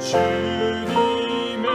주님의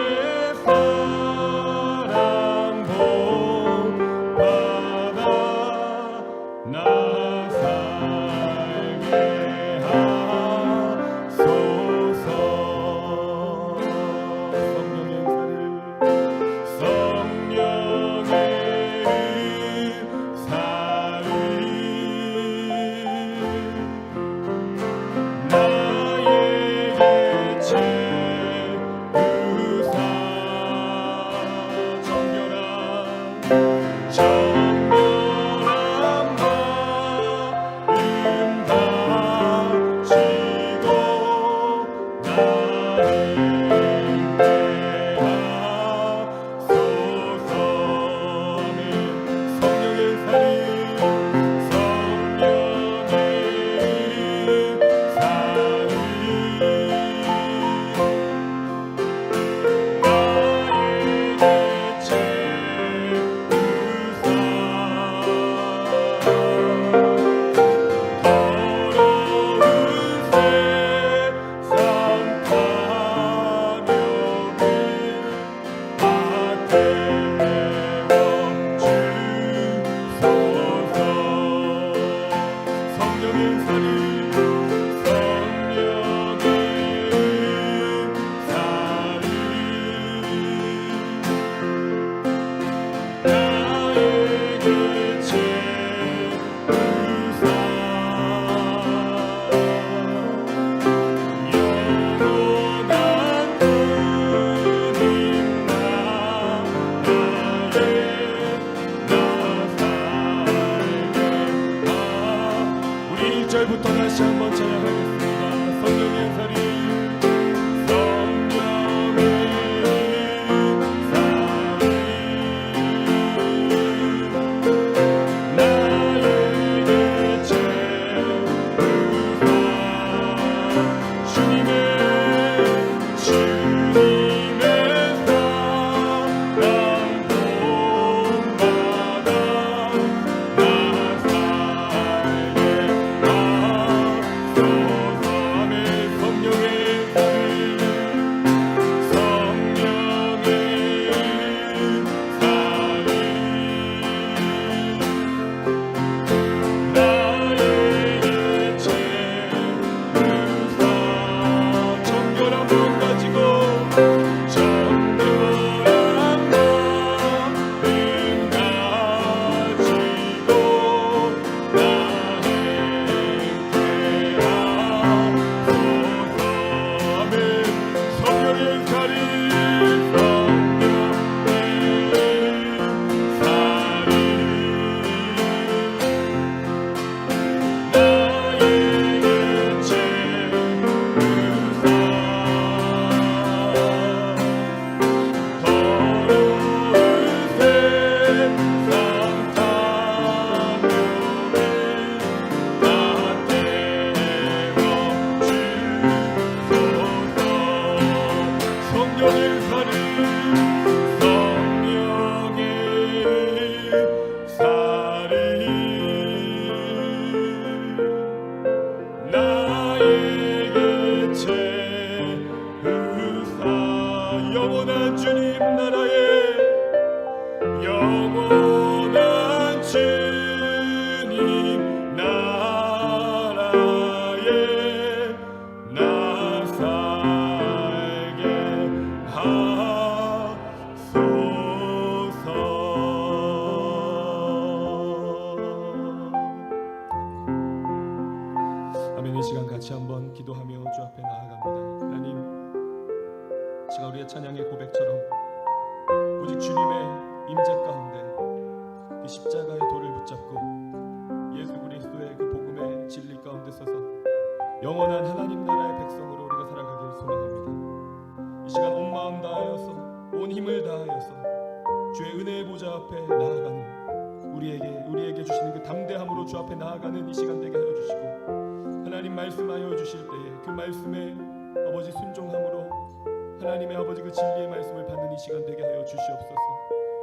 부터 다시 한번 찬양하겠습니다. 성령의 살이 영원한 주님 나라에 영원한 주님 나라에 나 살게 하소서. 아멘. 이 시간 같이 한번 기도하며 주 앞에 나아갑니다. 하나님, 시간 우리의 찬양의 고백처럼 오직 주님의 임재 가운데 그 십자가의 돌을 붙잡고 예수 그리스도의 그 복음의 진리 가운데 서서 영원한 하나님 나라의 백성으로 우리가 살아가길 소망합니다. 이 시간 온 마음 다하여서 온 힘을 다하여서 주의 은혜의 보좌 앞에 나아가는 우리에게 주시는 그 담대함으로 주 앞에 나아가는 이 시간 되게 하여 주시고, 하나님 말씀하여 주실 때에 그 말씀에 아버지 순종함으로 하나님의 아버지 그 진리의 말씀을 받는 이 시간 되게 하여 주시옵소서.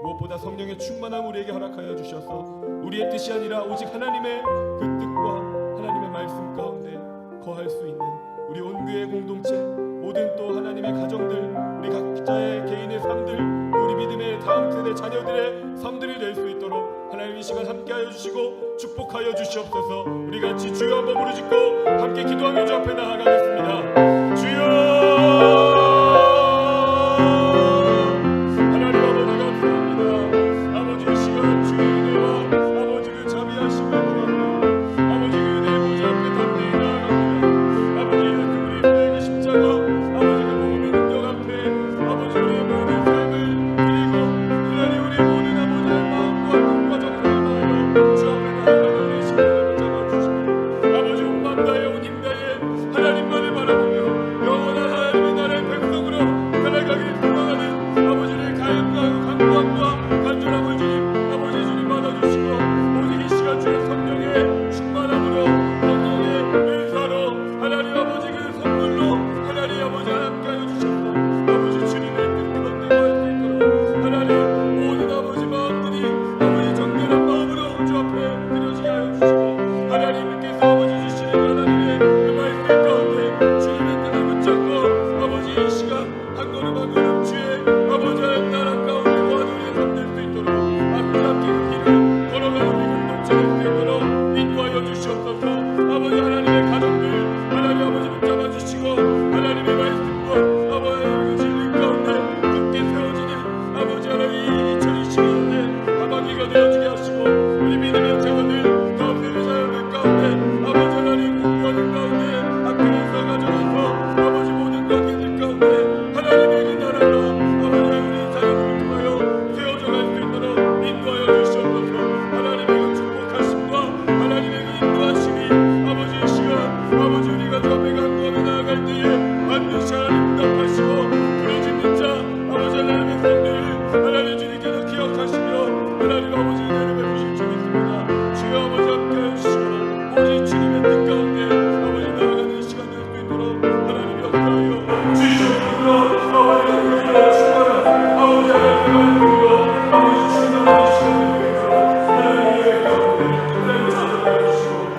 무엇보다 성령의 충만함 우리에게 허락하여 주셔서 우리의 뜻이 아니라 오직 하나님의 그 뜻과 하나님의 말씀 가운데 거할 수 있는 우리 온교회 공동체, 모든 또 하나님의 가정들, 우리 각자의 개인의 삶들, 우리 믿음의 다음 세대 자녀들의 삶들이 될 수 있도록 하나님 이 시간 함께하여 주시고 축복하여 주시옵소서. 우리 같이 주여 한번 부르짖고 함께 기도하며 주 앞에 나아가겠습니다. 주여 하나님의 축복하심과 하나님의 인도하심이 아버지 이 시간 우리가 주 앞에 간구하며 나아갈 때에 반드시 하나님 응답하시고 부르짖는 자 아버지 하나님의 백성들이 하나님 주님께서 기억하시며 하나님 아버지 은혜를 베푸실 줄 믿습니다. 주여 아버지 함께하여 주시고 오직 주님의 뜻 가운데 아버지 나아가는 시간 될 수 있도록 하나님 역사하여 주시옵소서. 아버지 하나님의 충만한 아버지 하나님의 은혜로 아버지 주님의 시간 될 수 있도록 하나님의 가운데 하나님 찾아가여 주시고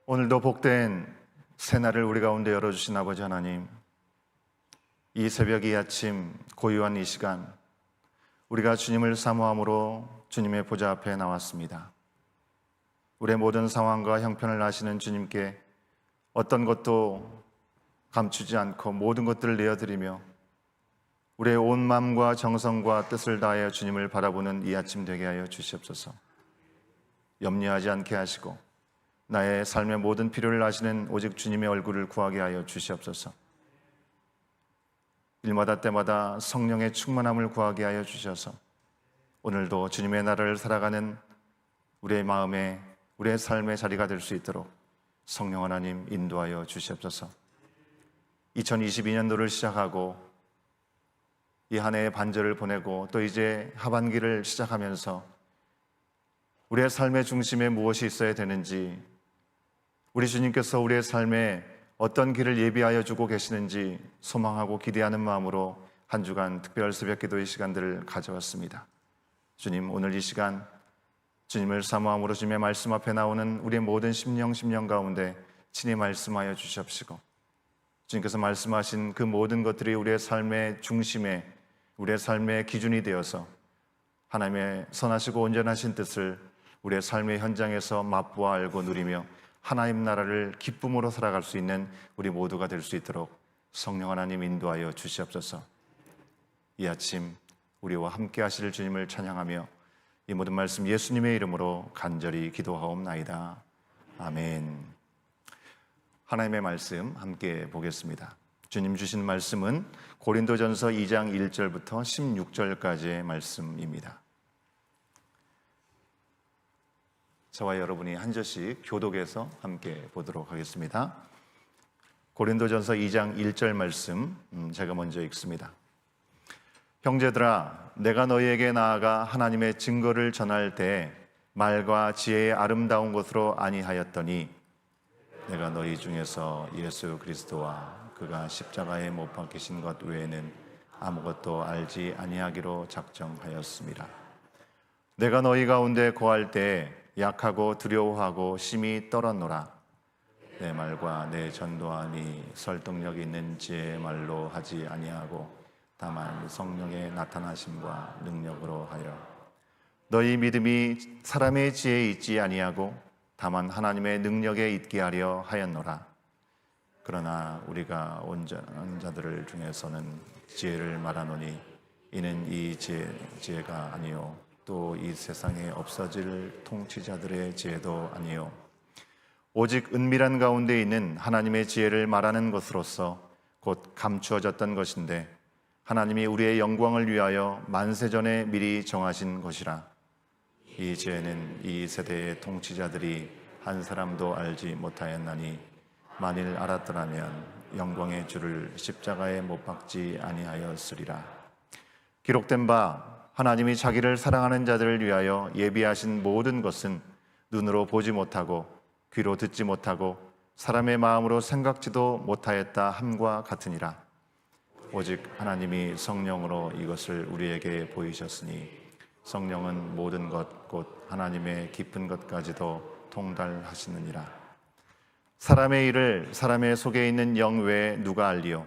오늘도 복된 새날을 우리 가운데 열어주신 아버지 하나님, 이 새벽 이 아침 고요한 이 시간 우리가 주님을 사모함으로 주님의 보좌 앞에 나왔습니다. 우리의 모든 상황과 형편을 아시는 주님께 어떤 것도 감추지 않고 모든 것들을 내어드리며 우리의 온 마음과 정성과 뜻을 다하여 주님을 바라보는 이 아침 되게 하여 주시옵소서. 염려하지 않게 하시고 나의 삶의 모든 필요를 아시는 오직 주님의 얼굴을 구하게 하여 주시옵소서. 일마다 때마다 성령의 충만함을 구하게 하여 주셔서 오늘도 주님의 나라를 살아가는 우리의 마음에 우리의 삶의 자리가 될 수 있도록 성령 하나님 인도하여 주시옵소서. 2022년도를 시작하고 이 한 해의 반절을 보내고 또 이제 하반기를 시작하면서 우리의 삶의 중심에 무엇이 있어야 되는지, 우리 주님께서 우리의 삶에 어떤 길을 예비하여 주고 계시는지 소망하고 기대하는 마음으로 한 주간 특별 새벽 기도의 시간들을 가져왔습니다. 주님, 오늘 이 시간 주님을 사모함으로 주님의 말씀 앞에 나오는 우리의 모든 심령 가운데 친히 말씀하여 주시옵시고 주님께서 말씀하신 그 모든 것들이 우리의 삶의 중심에 우리의 삶의 기준이 되어서 하나님의 선하시고 온전하신 뜻을 우리의 삶의 현장에서 맛보아 알고 누리며 하나님 나라를 기쁨으로 살아갈 수 있는 우리 모두가 될 수 있도록 성령 하나님 인도하여 주시옵소서. 이 아침 우리와 함께 하실 주님을 찬양하며 이 모든 말씀 예수님의 이름으로 간절히 기도하옵나이다. 아멘. 하나님의 말씀 함께 보겠습니다. 주님 주신 말씀은 고린도전서 2장 1절부터 16절까지의 말씀입니다. 저와 여러분이 한 절씩 교독해서 함께 보도록 하겠습니다. 고린도전서 2장 1절 말씀 제가 먼저 읽습니다. 형제들아, 내가 너희에게 나아가 하나님의 증거를 전할 때 말과 지혜의 아름다운 것으로 아니하였더니 내가 너희 중에서 예수 그리스도와 그가 십자가에 못 박히신 것 외에는 아무것도 알지 아니하기로 작정하였습니다. 내가 너희 가운데 거할 때 약하고 두려워하고 심히 떨었노라. 내 말과 내 전도함이 설득력 있는 지혜의 말로 하지 아니하고 다만 성령의 나타나심과 능력으로 하여 너희 믿음이 사람의 지혜에 있지 아니하고 다만 하나님의 능력에 있게 하려 하였노라. 그러나 우리가 온전한 자들 중에서는 지혜를 말하노니 이는 이 지혜가 아니요 또 이 세상에 없어질 통치자들의 지혜도 아니요 오직 은밀한 가운데 있는 하나님의 지혜를 말하는 것으로서 곧 감추어졌던 것인데 하나님이 우리의 영광을 위하여 만세전에 미리 정하신 것이라. 이 지혜는 이 세대의 통치자들이 한 사람도 알지 못하였나니 만일 알았더라면 영광의 주를 십자가에 못 박지 아니하였으리라. 기록된 바 하나님이 자기를 사랑하는 자들을 위하여 예비하신 모든 것은 눈으로 보지 못하고 귀로 듣지 못하고 사람의 마음으로 생각지도 못하였다 함과 같으니라. 오직 하나님이 성령으로 이것을 우리에게 보이셨으니 성령은 모든 것 곧 하나님의 깊은 것까지도 통달하시느니라. 사람의 일을 사람의 속에 있는 영 외에 누가 알리요?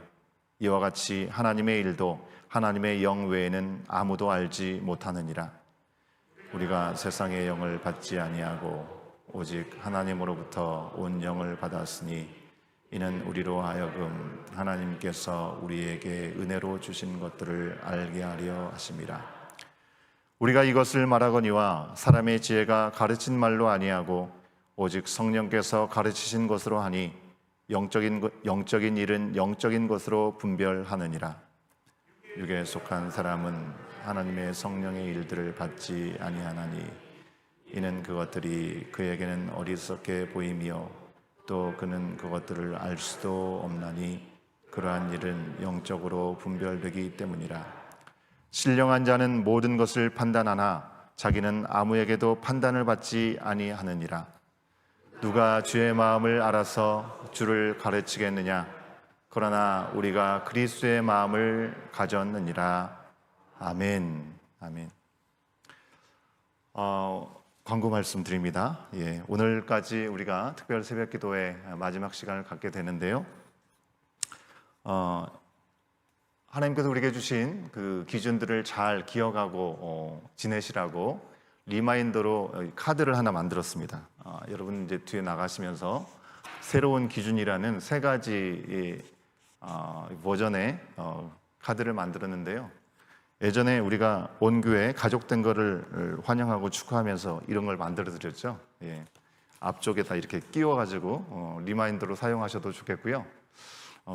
이와 같이 하나님의 일도 하나님의 영 외에는 아무도 알지 못하느니라. 우리가 세상의 영을 받지 아니하고 오직 하나님으로부터 온 영을 받았으니 이는 우리로 하여금 하나님께서 우리에게 은혜로 주신 것들을 알게 하려 하심이라. 우리가 이것을 말하거니와 사람의 지혜가 가르친 말로 아니하고 오직 성령께서 가르치신 것으로 하니 영적인 일은 영적인 것으로 분별하느니라. 육에 속한 사람은 하나님의 성령의 일들을 받지 아니하나니 이는 그것들이 그에게는 어리석게 보이며 또 그는 그것들을 알 수도 없나니 그러한 일은 영적으로 분별되기 때문이라. 신령한 자는 모든 것을 판단하나 자기는 아무에게도 판단을 받지 아니하느니라. 누가 주의 마음을 알아서 주를 가르치겠느냐? 그러나 우리가 그리스도의 마음을 가졌느니라. 아멘. 아멘. 광고 말씀드립니다. 오늘까지 우리가 특별 새벽 기도의 마지막 시간을 갖게 되는데요. 하나님께서 우리에게 주신 그 기준들을 잘 기억하고 지내시라고 리마인더로 카드를 하나 만들었습니다. 여러분 이제 뒤에 나가시면서 새로운 기준이라는 3가지 버전의 카드를 만들었는데요. 예전에 우리가 온 교회 가족된 거를 환영하고 축하하면서 이런 걸 만들어 드렸죠. 앞쪽에다 이렇게 끼워가지고 리마인더로 사용하셔도 좋겠고요.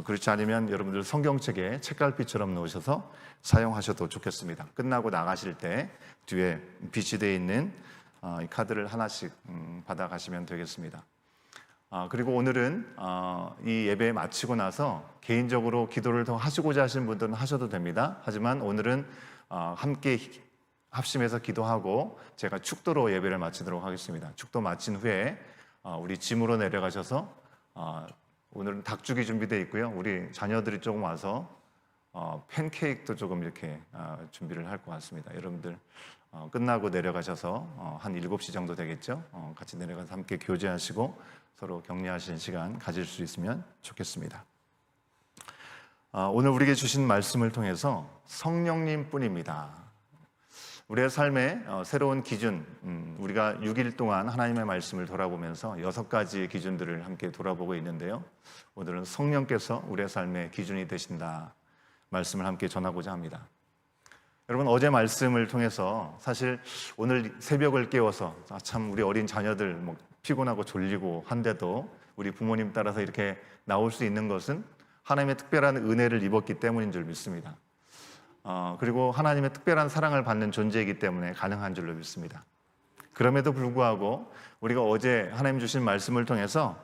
그렇지 않으면 여러분들 성경책에 책갈피처럼 놓으셔서 사용하셔도 좋겠습니다. 끝나고 나가실 때 뒤에 비치되어 있는 이 카드를 하나씩 받아가시면 되겠습니다. 그리고 오늘은 이 예배 마치고 나서 개인적으로 기도를 더 하시고자 하시는 분들은 하셔도 됩니다. 하지만 오늘은 함께 합심해서 기도하고 제가 축도로 예배를 마치도록 하겠습니다. 축도 마친 후에 우리 짐으로 내려가셔서 오늘은 닭죽이 준비되어 있고요. 우리 자녀들이 조금 와서 팬케이크도 조금 이렇게 준비를 할 것 같습니다. 여러분들 끝나고 내려가셔서 한 7시 정도 되겠죠. 같이 내려가서 함께 교제하시고 서로 격려하시는 시간 가질 수 있으면 좋겠습니다. 오늘 우리에게 주신 말씀을 통해서 성령님 뿐입니다. 우리의 삶의 새로운 기준, 우리가 6일 동안 하나님의 말씀을 돌아보면서 6가지의 기준들을 함께 돌아보고 있는데요. 오늘은 성령께서 우리의 삶의 기준이 되신다 말씀을 함께 전하고자 합니다. 여러분, 어제 말씀을 통해서 사실 오늘 새벽을 깨워서 참 우리 어린 자녀들 피곤하고 졸리고 한데도 우리 부모님 따라서 이렇게 나올 수 있는 것은 하나님의 특별한 은혜를 입었기 때문인 줄 믿습니다. 그리고 하나님의 특별한 사랑을 받는 존재이기 때문에 가능한 줄로 믿습니다. 그럼에도 불구하고 우리가 어제 하나님 주신 말씀을 통해서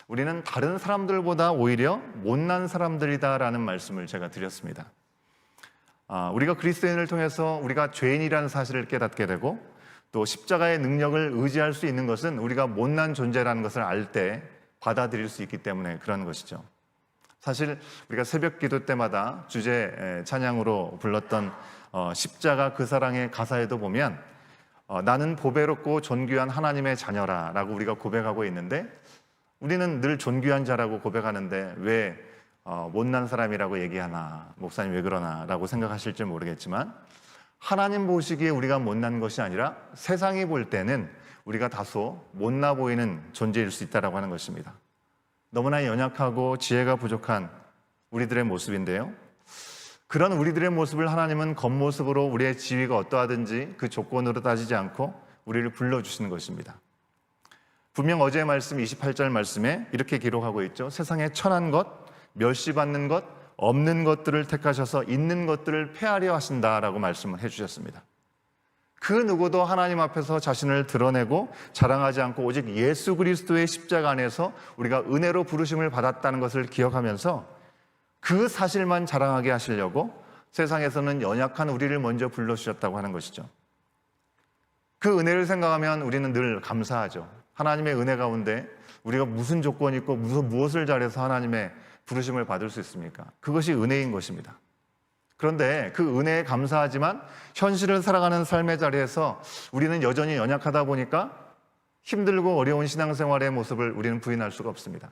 우리는 다른 사람들보다 오히려 못난 사람들이다라는 말씀을 제가 드렸습니다. 우리가 그리스도인을 통해서 우리가 죄인이라는 사실을 깨닫게 되고 또 십자가의 능력을 의지할 수 있는 것은 우리가 못난 존재라는 것을 알 때 받아들일 수 있기 때문에 그런 것이죠. 사실 우리가 새벽 기도 때마다 주제 찬양으로 불렀던 십자가 그 사랑의 가사에도 보면 나는 보배롭고 존귀한 하나님의 자녀라 라고 우리가 고백하고 있는데 우리는 늘 존귀한 자라고 고백하는데 왜 못난 사람이라고 얘기하나, 목사님 왜 그러나 라고 생각하실지 모르겠지만 하나님 보시기에 우리가 못난 것이 아니라 세상이 볼 때는 우리가 다소 못나 보이는 존재일 수 있다고 하는 것입니다. 너무나 연약하고 지혜가 부족한 우리들의 모습인데요. 그런 우리들의 모습을 하나님은 겉모습으로 우리의 지위가 어떠하든지 그 조건으로 따지지 않고 우리를 불러주시는 것입니다. 분명 어제의 말씀 28절 말씀에 이렇게 기록하고 있죠. 세상에 천한 것, 멸시받는 것, 없는 것들을 택하셔서 있는 것들을 폐하려 하신다라고 말씀을 해주셨습니다. 그 누구도 하나님 앞에서 자신을 드러내고 자랑하지 않고 오직 예수 그리스도의 십자가 안에서 우리가 은혜로 부르심을 받았다는 것을 기억하면서 그 사실만 자랑하게 하시려고 세상에서는 연약한 우리를 먼저 불러주셨다고 하는 것이죠. 그 은혜를 생각하면 우리는 늘 감사하죠. 하나님의 은혜 가운데 우리가 무슨 조건이 있고 무엇을 잘해서 하나님의 부르심을 받을 수 있습니까? 그것이 은혜인 것입니다. 그런데 그 은혜에 감사하지만 현실을 살아가는 삶의 자리에서 우리는 여전히 연약하다 보니까 힘들고 어려운 신앙생활의 모습을 우리는 부인할 수가 없습니다.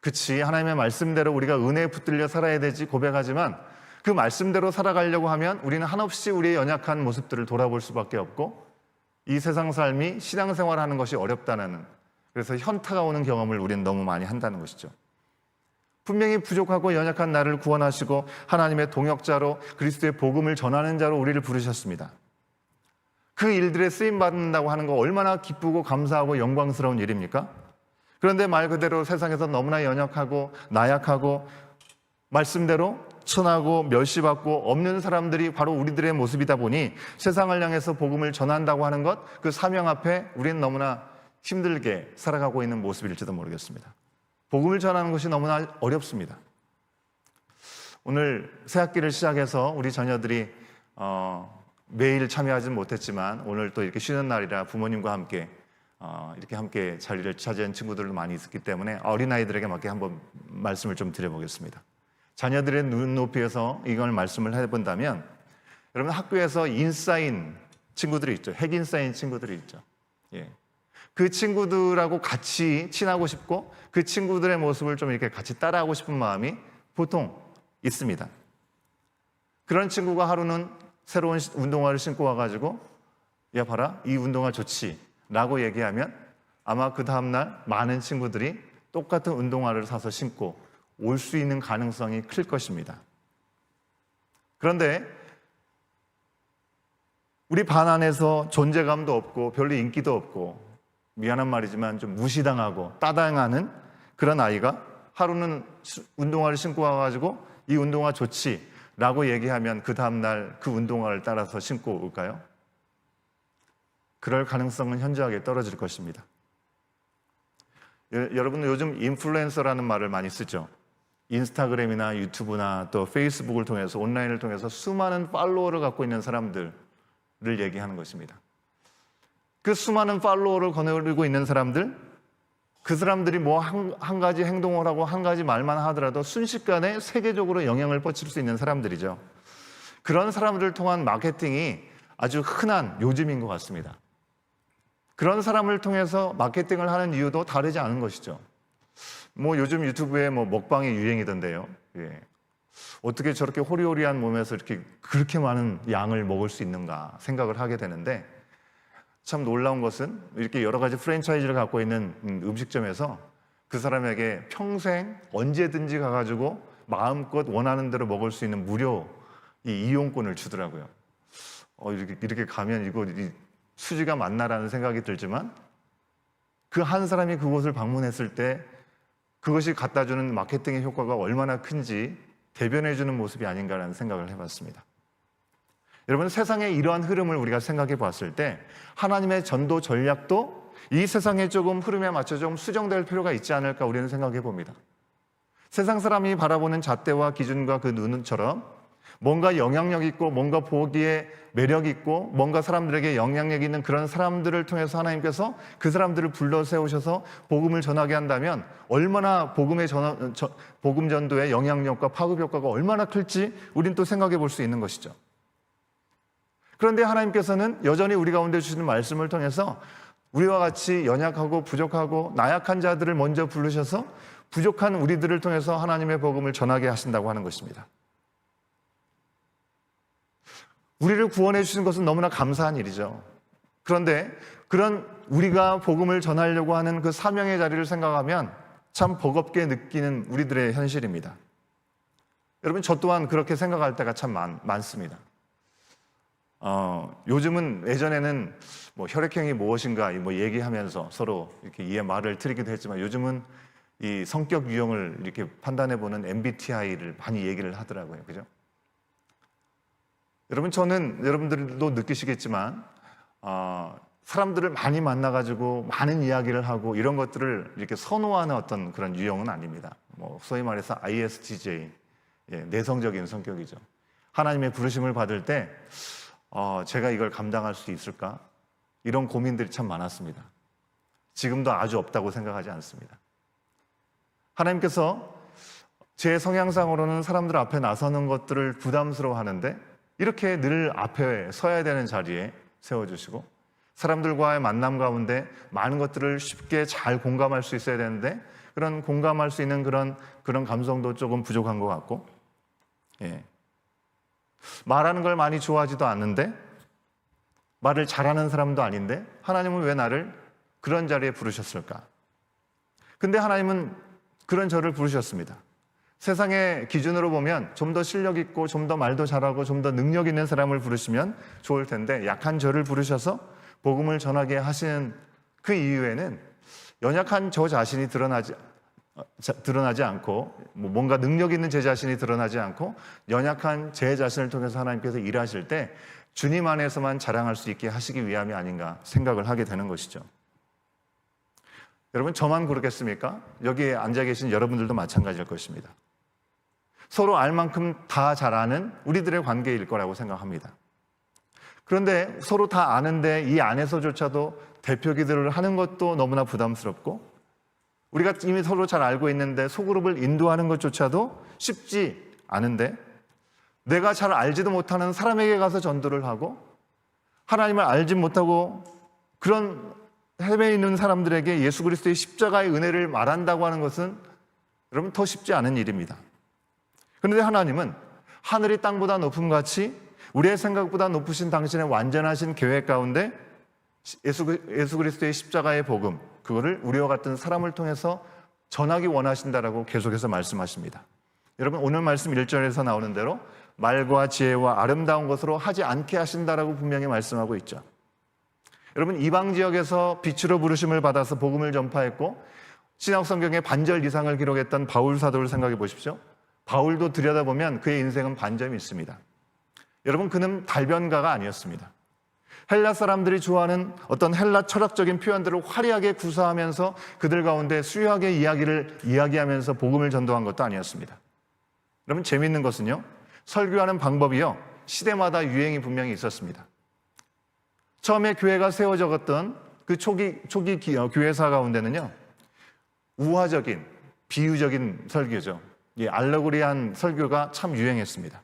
그치, 하나님의 말씀대로 우리가 은혜에 붙들려 살아야 되지 고백하지만 그 말씀대로 살아가려고 하면 우리는 한없이 우리의 연약한 모습들을 돌아볼 수밖에 없고 이 세상 삶이 신앙생활하는 것이 어렵다는, 그래서 현타가 오는 경험을 우리는 너무 많이 한다는 것이죠. 분명히 부족하고 연약한 나를 구원하시고 하나님의 동역자로 그리스도의 복음을 전하는 자로 우리를 부르셨습니다. 그 일들에 쓰임받는다고 하는 거 얼마나 기쁘고 감사하고 영광스러운 일입니까? 그런데 말 그대로 세상에서 너무나 연약하고 나약하고 말씀대로 천하고 멸시받고 없는 사람들이 바로 우리들의 모습이다 보니 세상을 향해서 복음을 전한다고 하는 것, 그 사명 앞에 우리는 너무나 힘들게 살아가고 있는 모습일지도 모르겠습니다. 복음을 전하는 것이 너무나 어렵습니다. 오늘 새학기를 시작해서 우리 자녀들이 매일 참여하지는 못했지만 오늘 또 이렇게 쉬는 날이라 부모님과 함께 이렇게 함께 자리를 차지한 친구들도 많이 있었기 때문에 어린아이들에게 맞게 한번 말씀을 좀 드려보겠습니다. 자녀들의 눈높이에서 이걸 말씀을 해본다면, 여러분 학교에서 인싸인 친구들이 있죠. 핵인싸인 친구들이 있죠. 예. 그 친구들하고 같이 친하고 싶고 그 친구들의 모습을 좀 이렇게 같이 따라하고 싶은 마음이 보통 있습니다. 그런 친구가 하루는 새로운 운동화를 신고 와가지고 야 봐라 이 운동화 좋지 라고 얘기하면 아마 그 다음날 많은 친구들이 똑같은 운동화를 사서 신고 올 수 있는 가능성이 클 것입니다. 그런데 우리 반 안에서 존재감도 없고 별로 인기도 없고 미안한 말이지만 좀 무시당하고 따당하는 그런 아이가 하루는 운동화를 신고 와가지고 이 운동화 좋지 라고 얘기하면 그 다음날 그 운동화를 따라서 신고 올까요? 그럴 가능성은 현저하게 떨어질 것입니다. 여러분 요즘 인플루엔서라는 말을 많이 쓰죠. 인스타그램이나 유튜브나 또 페이스북을 통해서 온라인을 통해서 수많은 팔로워를 갖고 있는 사람들을 얘기하는 것입니다. 그 수많은 팔로워를 거느리고 있는 사람들, 그 사람들이 뭐 한 가지 행동을 하고 한 가지 말만 하더라도 순식간에 세계적으로 영향을 뻗칠 수 있는 사람들이죠. 그런 사람들을 통한 마케팅이 아주 흔한 요즘인 것 같습니다. 그런 사람을 통해서 마케팅을 하는 이유도 다르지 않은 것이죠. 뭐 요즘 유튜브에 뭐 먹방이 유행이던데요. 예. 어떻게 저렇게 호리호리한 몸에서 이렇게 그렇게 많은 양을 먹을 수 있는가 생각을 하게 되는데, 참 놀라운 것은 이렇게 여러 가지 프랜차이즈를 갖고 있는 음식점에서 그 사람에게 평생 언제든지 가가지고 마음껏 원하는 대로 먹을 수 있는 무료 이용권을 주더라고요. 이렇게 가면 이거 수지가 맞나라는 생각이 들지만 그 한 사람이 그곳을 방문했을 때 그것이 갖다 주는 마케팅의 효과가 얼마나 큰지 대변해주는 모습이 아닌가라는 생각을 해봤습니다. 여러분 세상의 이러한 흐름을 우리가 생각해 봤을 때 하나님의 전도 전략도 이 세상의 조금 흐름에 맞춰 좀 수정될 필요가 있지 않을까 우리는 생각해 봅니다. 세상 사람이 바라보는 잣대와 기준과 그 눈처럼 뭔가 영향력 있고 뭔가 보기에 매력 있고 뭔가 사람들에게 영향력 있는 그런 사람들을 통해서 하나님께서 그 사람들을 불러 세우셔서 복음을 전하게 한다면 얼마나 복음 전도의 영향력과 파급 효과가 얼마나 클지 우리는 또 생각해 볼 수 있는 것이죠. 그런데 하나님께서는 여전히 우리 가운데 주시는 말씀을 통해서 우리와 같이 연약하고 부족하고 나약한 자들을 먼저 부르셔서 부족한 우리들을 통해서 하나님의 복음을 전하게 하신다고 하는 것입니다. 우리를 구원해 주신 것은 너무나 감사한 일이죠. 그런데 그런 우리가 복음을 전하려고 하는 그 사명의 자리를 생각하면 참 버겁게 느끼는 우리들의 현실입니다. 여러분 저 또한 그렇게 생각할 때가 참 많습니다. 요즘은 예전에는 뭐 혈액형이 무엇인가 뭐 얘기하면서 서로 이렇게 말을 틀기도 했지만 요즘은 이 성격 유형을 이렇게 판단해보는 MBTI를 많이 얘기를 하더라고요. 그죠? 여러분 저는 여러분들도 느끼시겠지만 사람들을 많이 만나가지고 많은 이야기를 하고 이런 것들을 이렇게 선호하는 어떤 그런 유형은 아닙니다. 뭐 소위 말해서 ISTJ, 내성적인 성격이죠. 하나님의 부르심을 받을 때 제가 이걸 감당할 수 있을까? 이런 고민들이 참 많았습니다. 지금도 아주 없다고 생각하지 않습니다. 하나님께서 제 성향상으로는 사람들 앞에 나서는 것들을 부담스러워하는데 이렇게 늘 앞에 서야 되는 자리에 세워주시고 사람들과의 만남 가운데 많은 것들을 쉽게 잘 공감할 수 있어야 되는데 그런 공감할 수 있는 그런 감성도 조금 부족한 것 같고 말하는 걸 많이 좋아하지도 않는데 말을 잘하는 사람도 아닌데 하나님은 왜 나를 그런 자리에 부르셨을까? 근데 하나님은 그런 저를 부르셨습니다. 세상의 기준으로 보면 좀 더 실력 있고 좀 더 말도 잘하고 좀 더 능력 있는 사람을 부르시면 좋을 텐데 약한 저를 부르셔서 복음을 전하게 하시는 그 이유에는 연약한 저 자신이 드러나지 않고 뭔가 능력 있는 제 자신이 드러나지 않고 연약한 제 자신을 통해서 하나님께서 일하실 때 주님 안에서만 자랑할 수 있게 하시기 위함이 아닌가 생각을 하게 되는 것이죠. 여러분, 저만 그렇겠습니까? 여기에 앉아 계신 여러분들도 마찬가지일 것입니다. 서로 알 만큼 다 잘 아는 우리들의 관계일 거라고 생각합니다. 그런데 서로 다 아는데 이 안에서조차도 대표 기도를 하는 것도 너무나 부담스럽고, 우리가 이미 서로 잘 알고 있는데 소그룹을 인도하는 것조차도 쉽지 않은데, 내가 잘 알지도 못하는 사람에게 가서 전도를 하고 하나님을 알지 못하고 그런 해외에 있는 사람들에게 예수 그리스도의 십자가의 은혜를 말한다고 하는 것은 여러분 더 쉽지 않은 일입니다. 그런데 하나님은 하늘이 땅보다 높음 같이 우리의 생각보다 높으신 당신의 완전하신 계획 가운데 예수 그리스도의 십자가의 복음, 그거를 우리와 같은 사람을 통해서 전하기 원하신다라고 계속해서 말씀하십니다. 여러분, 오늘 말씀 1절에서 나오는 대로 말과 지혜와 아름다운 것으로 하지 않게 하신다라고 분명히 말씀하고 있죠. 여러분, 이방 지역에서 빛으로 부르심을 받아서 복음을 전파했고 신약 성경에 반절 이상을 기록했던 바울 사도를 생각해 보십시오. 바울도 들여다보면 그의 인생은 반점이 있습니다. 여러분, 그는 달변가가 아니었습니다. 헬라 사람들이 좋아하는 어떤 헬라 철학적인 표현들을 화려하게 구사하면서 그들 가운데 수요하게 이야기하면서 복음을 전도한 것도 아니었습니다. 여러분, 재미있는 것은요, 설교하는 방법이요, 시대마다 유행이 분명히 있었습니다. 처음에 교회가 세워졌던 그 초기 교회사 가운데는요, 우화적인, 비유적인 설교죠. 이 알레고리한 설교가 참 유행했습니다.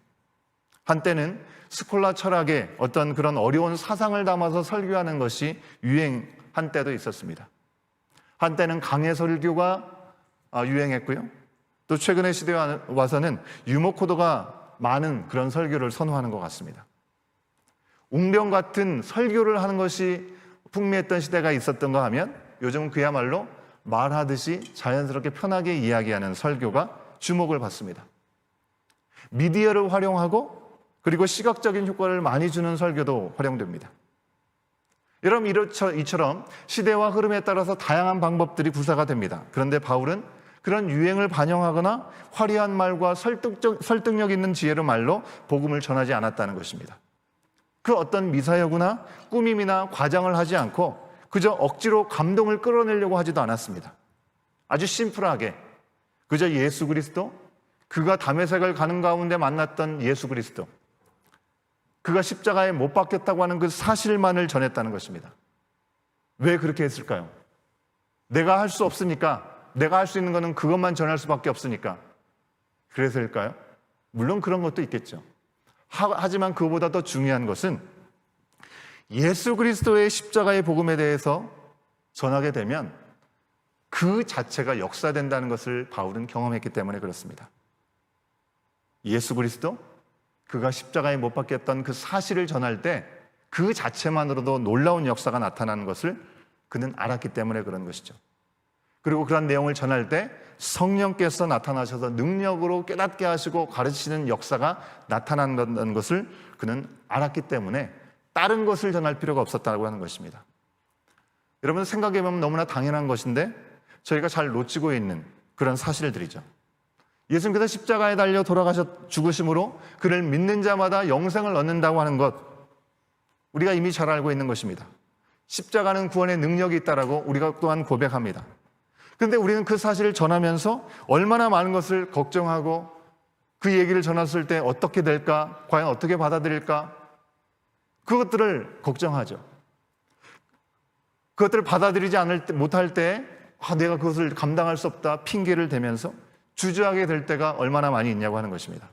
한때는 스콜라 철학의 어떤 그런 어려운 사상을 담아서 설교하는 것이 유행한 때도 있었습니다. 한때는 강해 설교가 유행했고요. 또 최근의 시대에 와서는 유머 코드가 많은 그런 설교를 선호하는 것 같습니다. 웅변 같은 설교를 하는 것이 풍미했던 시대가 있었던가 하면 요즘은 그야말로 말하듯이 자연스럽게 편하게 이야기하는 설교가 주목을 받습니다. 미디어를 활용하고 그리고 시각적인 효과를 많이 주는 설교도 활용됩니다. 여러분, 이처럼 시대와 흐름에 따라서 다양한 방법들이 구사가 됩니다. 그런데 바울은 그런 유행을 반영하거나 화려한 말과 설득력 있는 지혜로 말로 복음을 전하지 않았다는 것입니다. 그 어떤 미사여구나 꾸밈이나 과장을 하지 않고 그저 억지로 감동을 끌어내려고 하지도 않았습니다. 아주 심플하게 그저 예수 그리스도, 그가 다메섹을 가는 가운데 만났던 예수 그리스도, 그가 십자가에 못 박혔다고 하는 그 사실만을 전했다는 것입니다. 왜 그렇게 했을까요? 내가 할 수 없으니까, 내가 할 수 있는 것은 그것만 전할 수밖에 없으니까 그래서일까요? 물론 그런 것도 있겠죠. 하지만 그보다 더 중요한 것은 예수 그리스도의 십자가의 복음에 대해서 전하게 되면 그 자체가 역사된다는 것을 바울은 경험했기 때문에 그렇습니다. 예수 그리스도, 그가 십자가에 못 박혔던 그 사실을 전할 때 그 자체만으로도 놀라운 역사가 나타나는 것을 그는 알았기 때문에 그런 것이죠. 그리고 그런 내용을 전할 때 성령께서 나타나셔서 능력으로 깨닫게 하시고 가르치는 역사가 나타난다는 것을 그는 알았기 때문에 다른 것을 전할 필요가 없었다고 하는 것입니다. 여러분, 생각해보면 너무나 당연한 것인데 저희가 잘 놓치고 있는 그런 사실들이죠. 예수님께서 십자가에 달려 죽으심으로 그를 믿는 자마다 영생을 얻는다고 하는 것, 우리가 이미 잘 알고 있는 것입니다. 십자가는 구원의 능력이 있다라고 우리가 또한 고백합니다. 그런데 우리는 그 사실을 전하면서 얼마나 많은 것을 걱정하고 그 얘기를 전했을 때 어떻게 될까, 과연 어떻게 받아들일까, 그것들을 걱정하죠. 그것들을 받아들이지 못할 때 내가 그것을 감당할 수 없다 핑계를 대면서 주저하게 될 때가 얼마나 많이 있냐고 하는 것입니다.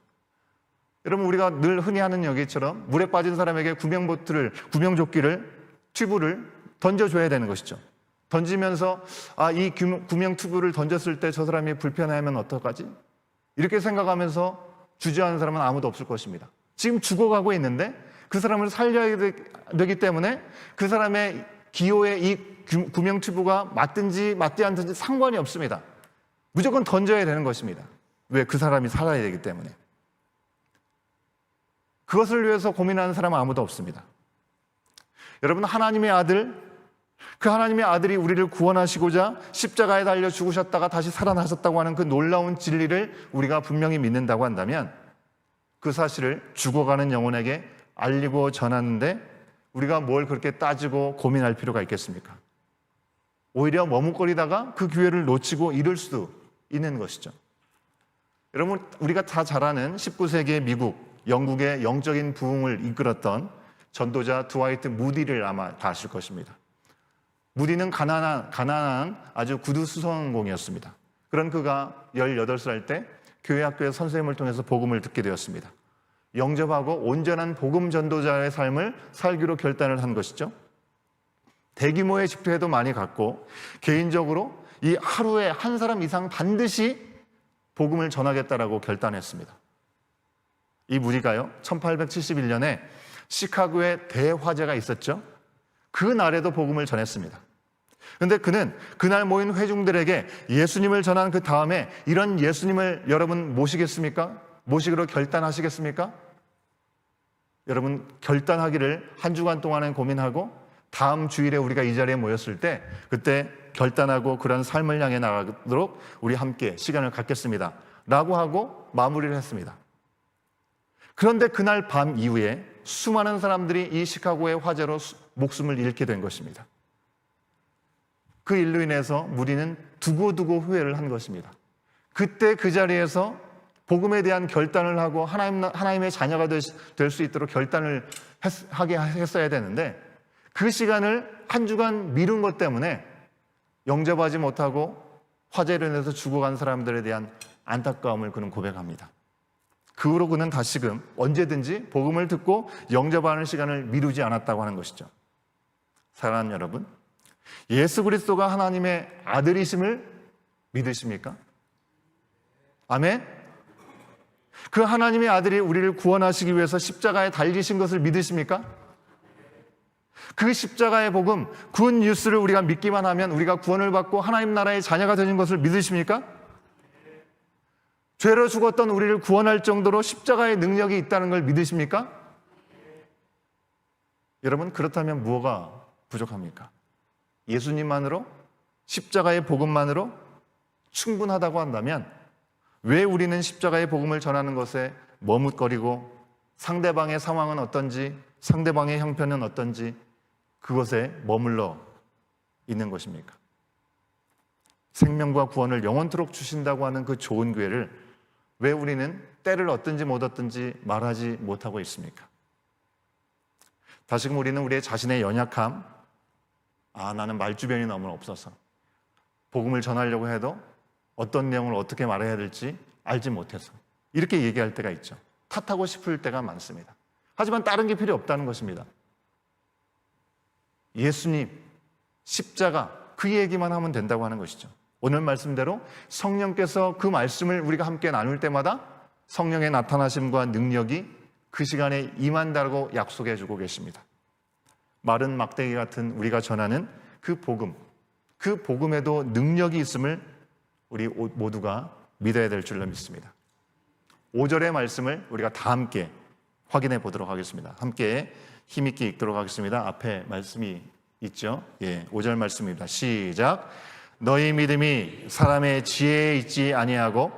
여러분, 우리가 늘 흔히 하는 얘기처럼 물에 빠진 사람에게 구명조끼를, 튜브를 던져줘야 되는 것이죠. 던지면서 이 구명 튜브를 던졌을 때 저 사람이 불편해하면 어떡하지? 이렇게 생각하면서 주저하는 사람은 아무도 없을 것입니다. 지금 죽어가고 있는데 그 사람을 살려야 되기 때문에 그 사람의 기호에 이 구명 튜브가 맞든지 맞지 않든지 상관이 없습니다. 무조건 던져야 되는 것입니다. 왜? 그 사람이 살아야 되기 때문에. 그것을 위해서 고민하는 사람은 아무도 없습니다. 여러분, 하나님의 아들, 그 하나님의 아들이 우리를 구원하시고자 십자가에 달려 죽으셨다가 다시 살아나셨다고 하는 그 놀라운 진리를 우리가 분명히 믿는다고 한다면 그 사실을 죽어가는 영혼에게 알리고 전하는데 우리가 뭘 그렇게 따지고 고민할 필요가 있겠습니까? 오히려 머뭇거리다가 그 기회를 놓치고 잃을 수도 있는 것이죠. 여러분, 우리가 다 잘 아는 19세기의 미국, 영국의 영적인 부흥을 이끌었던 전도자 드와이트 무디를 아마 다 아실 것입니다. 무디는 가난한 아주 구두 수선공이었습니다. 그런 그가 18살 때 교회 학교의 선생님을 통해서 복음을 듣게 되었습니다. 영접하고 온전한 복음 전도자의 삶을 살기로 결단을 한 것이죠. 대규모의 집회도 많이 갔고 개인적으로 이 하루에 한 사람 이상 반드시 복음을 전하겠다라고 결단했습니다. 이 무디가요, 1871년에 시카고에 대화재가 있었죠. 그 날에도 복음을 전했습니다. 그런데 그는 그날 모인 회중들에게 예수님을 전한 그 다음에 이런 예수님을 여러분 모시겠습니까? 모시기로 결단하시겠습니까? 여러분, 결단하기를 한 주간 동안은 고민하고 다음 주일에 우리가 이 자리에 모였을 때 그때 결단하고 그런 삶을 향해 나가도록 우리 함께 시간을 갖겠습니다 라고 하고 마무리를 했습니다. 그런데 그날 밤 이후에 수많은 사람들이 이 시카고의 화재로 목숨을 잃게 된 것입니다. 그 일로 인해서 무디는 두고두고 후회를 한 것입니다. 그때 그 자리에서 복음에 대한 결단을 하고 하나님의 자녀가 될 수 있도록 결단을 하게 했어야 되는데 그 시간을 한 주간 미룬 것 때문에 영접하지 못하고 화재로 인해서 죽어간 사람들에 대한 안타까움을 그는 고백합니다. 그 후로 그는 다시금 언제든지 복음을 듣고 영접하는 시간을 미루지 않았다고 하는 것이죠. 사랑하는 여러분, 예수 그리스도가 하나님의 아들이심을 믿으십니까? 아멘? 그 하나님의 아들이 우리를 구원하시기 위해서 십자가에 달리신 것을 믿으십니까? 그 십자가의 복음, 굿 뉴스를 우리가 믿기만 하면 우리가 구원을 받고 하나님 나라의 자녀가 되는 것을 믿으십니까? 죄로 죽었던 우리를 구원할 정도로 십자가의 능력이 있다는 걸 믿으십니까? 여러분, 그렇다면 무엇가 부족합니까? 예수님만으로, 십자가의 복음만으로 충분하다고 한다면 왜 우리는 십자가의 복음을 전하는 것에 머뭇거리고 상대방의 상황은 어떤지, 상대방의 형편은 어떤지 그것에 머물러 있는 것입니까? 생명과 구원을 영원토록 주신다고 하는 그 좋은 기회를 왜 우리는 때를 얻든지 못 얻든지 말하지 못하고 있습니까? 다시금 우리는 우리의 자신의 연약함, 나는 말주변이 너무 없어서 복음을 전하려고 해도 어떤 내용을 어떻게 말해야 될지 알지 못해서 이렇게 얘기할 때가 있죠. 탓하고 싶을 때가 많습니다. 하지만 다른 게 필요 없다는 것입니다. 예수님, 십자가 그 얘기만 하면 된다고 하는 것이죠. 오늘 말씀대로 성령께서 그 말씀을 우리가 함께 나눌 때마다 성령의 나타나심과 능력이 그 시간에 임한다고 약속해 주고 계십니다. 마른 막대기 같은 우리가 전하는 그 복음, 그 복음에도 능력이 있음을 우리 모두가 믿어야 될 줄로 믿습니다. 5절의 말씀을 우리가 다 함께 확인해 보도록 하겠습니다. 함께 힘있게 읽도록 하겠습니다. 앞에 말씀이 있죠. 5절 말씀입니다. 시작. 너희 믿음이 사람의 지혜에 있지 아니하고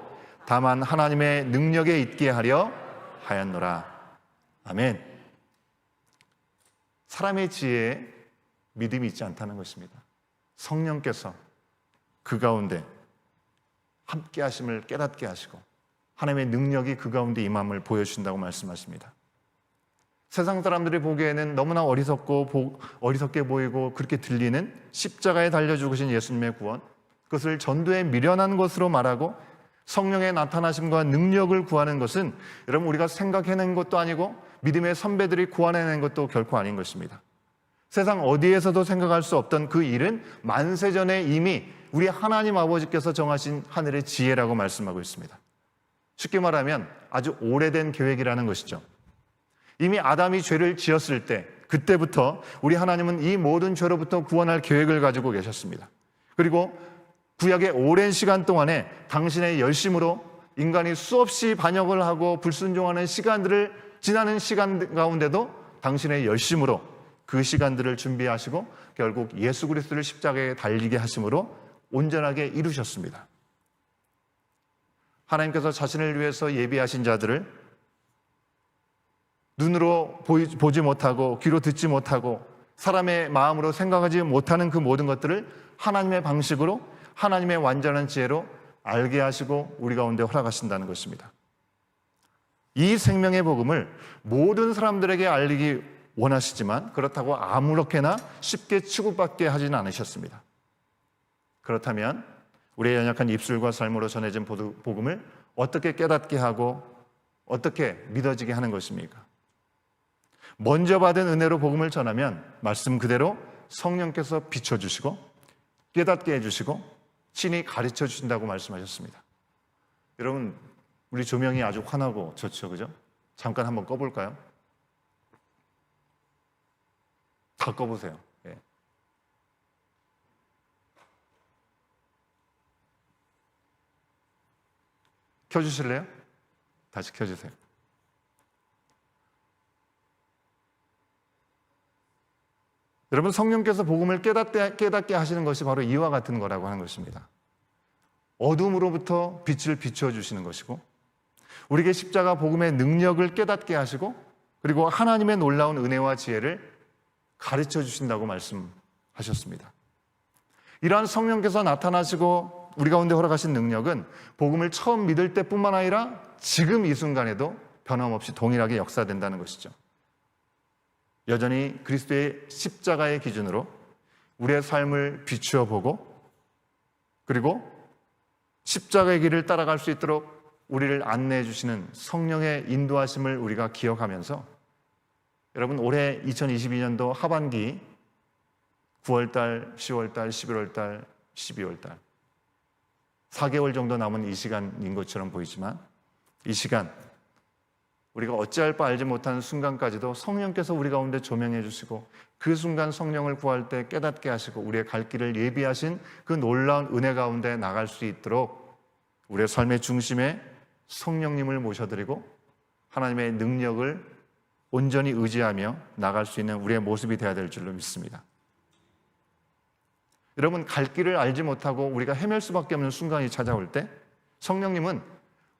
다만 하나님의 능력에 있게 하려 하였노라. 아멘. 사람의 지혜에 믿음이 있지 않다는 것입니다. 성령께서 그 가운데 함께 하심을 깨닫게 하시고 하나님의 능력이 그 가운데 임함을 보여주신다고 말씀하십니다. 세상 사람들이 보기에는 너무나 어리석게 보이고 그렇게 들리는 십자가에 달려 죽으신 예수님의 구원, 그것을 전도에 미련한 것으로 말하고 성령의 나타나심과 능력을 구하는 것은 여러분 우리가 생각해낸 것도 아니고 믿음의 선배들이 구원해낸 것도 결코 아닌 것입니다. 세상 어디에서도 생각할 수 없던 그 일은 만세전에 이미 우리 하나님 아버지께서 정하신 하늘의 지혜라고 말씀하고 있습니다. 쉽게 말하면 아주 오래된 계획이라는 것이죠. 이미 아담이 죄를 지었을 때 그때부터 우리 하나님은 이 모든 죄로부터 구원할 계획을 가지고 계셨습니다. 그리고 구약의 오랜 시간 동안에 당신의 열심으로 인간이 수없이 반역을 하고 불순종하는 시간들을 지나는 시간 가운데도 당신의 열심으로 그 시간들을 준비하시고 결국 예수 그리스도를 십자가에 달리게 하심으로 온전하게 이루셨습니다. 하나님께서 자신을 위해서 예비하신 자들을 눈으로 보지 못하고 귀로 듣지 못하고 사람의 마음으로 생각하지 못하는 그 모든 것들을 하나님의 방식으로 하나님의 완전한 지혜로 알게 하시고 우리 가운데 허락하신다는 것입니다. 이 생명의 복음을 모든 사람들에게 알리기 원하시지만 그렇다고 아무렇게나 쉽게 취급받게 하지는 않으셨습니다. 그렇다면 우리의 연약한 입술과 삶으로 전해진 복음을 어떻게 깨닫게 하고 어떻게 믿어지게 하는 것입니까? 먼저 받은 은혜로 복음을 전하면 말씀 그대로 성령께서 비춰주시고 깨닫게 해주시고 친히 가르쳐 주신다고 말씀하셨습니다. 여러분, 우리 조명이 아주 환하고 좋죠, 그죠? 잠깐 한번 꺼볼까요? 다 꺼보세요. 예. 켜주실래요? 다시 켜주세요. 여러분, 성령께서 복음을 깨닫게 하시는 것이 바로 이와 같은 거라고 하는 것입니다. 어둠으로부터 빛을 비춰주시는 것이고 우리에게 십자가 복음의 능력을 깨닫게 하시고 그리고 하나님의 놀라운 은혜와 지혜를 가르쳐 주신다고 말씀하셨습니다. 이러한 성령께서 나타나시고 우리 가운데 허락하신 능력은 복음을 처음 믿을 때뿐만 아니라 지금 이 순간에도 변함없이 동일하게 역사된다는 것이죠. 여전히 그리스도의 십자가의 기준으로 우리의 삶을 비추어 보고 그리고 십자가의 길을 따라갈 수 있도록 우리를 안내해 주시는 성령의 인도하심을 우리가 기억하면서 여러분, 올해 2022년도 하반기 9월달, 10월달, 11월달, 12월달 4개월 정도 남은 이 시간인 것처럼 보이지만 이 시간 우리가 어찌할 바 알지 못하는 순간까지도 성령께서 우리 가운데 조명해 주시고 그 순간 성령을 구할 때 깨닫게 하시고 우리의 갈 길을 예비하신 그 놀라운 은혜 가운데 나갈 수 있도록 우리의 삶의 중심에 성령님을 모셔드리고 하나님의 능력을 온전히 의지하며 나갈 수 있는 우리의 모습이 되어야 될 줄로 믿습니다. 여러분, 갈 길을 알지 못하고 우리가 헤맬 수밖에 없는 순간이 찾아올 때 성령님은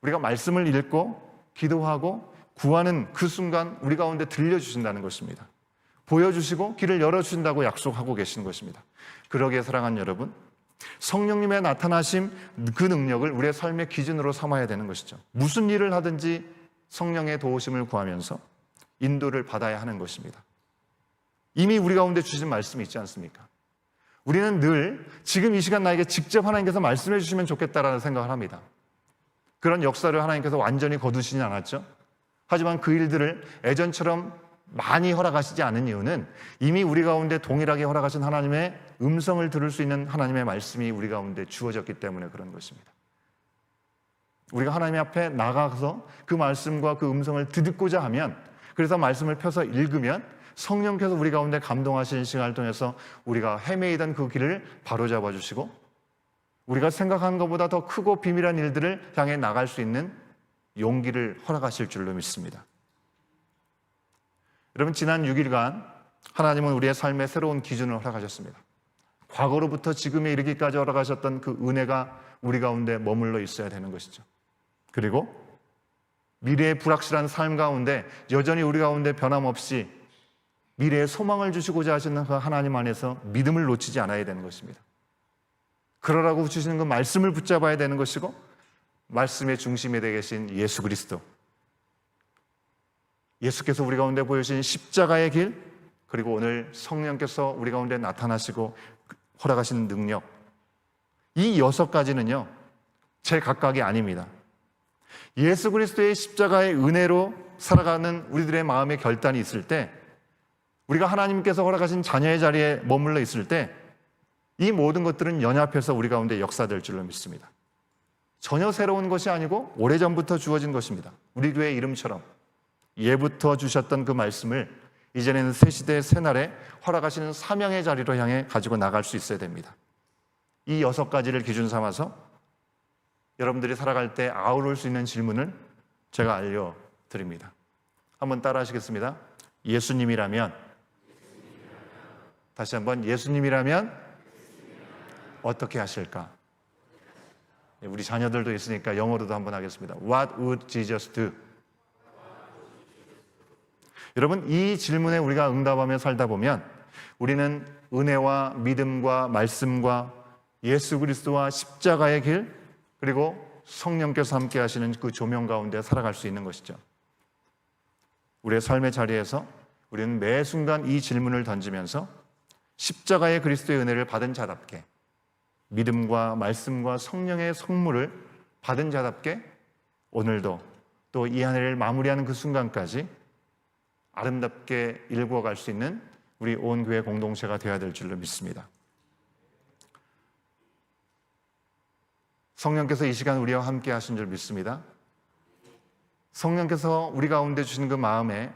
우리가 말씀을 읽고 기도하고 구하는 그 순간 우리 가운데 들려주신다는 것입니다. 보여주시고 길을 열어주신다고 약속하고 계시는 것입니다. 그러기에 사랑하는 여러분, 성령님의 나타나심 그 능력을 우리의 삶의 기준으로 삼아야 되는 것이죠. 무슨 일을 하든지 성령의 도우심을 구하면서 인도를 받아야 하는 것입니다. 이미 우리 가운데 주신 말씀이 있지 않습니까? 우리는 늘 지금 이 시간 나에게 직접 하나님께서 말씀해 주시면 좋겠다라는 생각을 합니다. 그런 역사를 하나님께서 완전히 거두시진 않았죠. 하지만 그 일들을 예전처럼 많이 허락하시지 않은 이유는 이미 우리 가운데 동일하게 허락하신 하나님의 음성을 들을 수 있는 하나님의 말씀이 우리 가운데 주어졌기 때문에 그런 것입니다. 우리가 하나님 앞에 나가서 그 말씀과 그 음성을 듣고자 하면 그래서 말씀을 펴서 읽으면 성령께서 우리 가운데 감동하시는 시간을 통해서 우리가 헤매이던 그 길을 바로잡아 주시고 우리가 생각한 것보다 더 크고 비밀한 일들을 향해 나갈 수 있는 용기를 허락하실 줄로 믿습니다. 여러분, 지난 6일간 하나님은 우리의 삶의 새로운 기준을 허락하셨습니다. 과거로부터 지금에 이르기까지 허락하셨던 그 은혜가 우리 가운데 머물러 있어야 되는 것이죠. 그리고 미래의 불확실한 삶 가운데 여전히 우리 가운데 변함없이 미래의 소망을 주시고자 하시는 그 하나님 안에서 믿음을 놓치지 않아야 되는 것입니다. 그러라고 주시는 그 말씀을 붙잡아야 되는 것이고 말씀의 중심에 되게 계신 예수 그리스도, 예수께서 우리 가운데 보여주신 십자가의 길, 그리고 오늘 성령께서 우리 가운데 나타나시고 허락하신 능력, 이 6가지는요 제 각각이 아닙니다. 예수 그리스도의 십자가의 은혜로 살아가는 우리들의 마음의 결단이 있을 때, 우리가 하나님께서 허락하신 자녀의 자리에 머물러 있을 때 이 모든 것들은 연합해서 우리 가운데 역사될 줄로 믿습니다. 전혀 새로운 것이 아니고 오래전부터 주어진 것입니다. 우리 교회 이름처럼 예부터 주셨던 그 말씀을 이제는 새 시대 새 날에 허락하시는 사명의 자리로 향해 가지고 나갈 수 있어야 됩니다. 이 6가지를 기준 삼아서 여러분들이 살아갈 때 아우를 수 있는 질문을 제가 알려드립니다. 한번 따라 하시겠습니다. 예수님이라면 다시 한번, 예수님이라면 어떻게 하실까? 우리 자녀들도 있으니까 영어로도 한번 하겠습니다. What would Jesus do? 여러분, 이 질문에 우리가 응답하며 살다 보면 우리는 은혜와 믿음과 말씀과 예수 그리스도와 십자가의 길, 그리고 성령께서 함께 하시는 그 조명 가운데 살아갈 수 있는 것이죠. 우리의 삶의 자리에서 우리는 매 순간 이 질문을 던지면서 십자가의 그리스도의 은혜를 받은 자답게, 믿음과 말씀과 성령의 선물을 받은 자답게 오늘도 또 이 한 해를 마무리하는 그 순간까지 아름답게 일구어갈 수 있는 우리 온 교회 공동체가 되어야 될 줄로 믿습니다. 성령께서 이 시간 우리와 함께 하신 줄 믿습니다. 성령께서 우리 가운데 주신 그 마음에,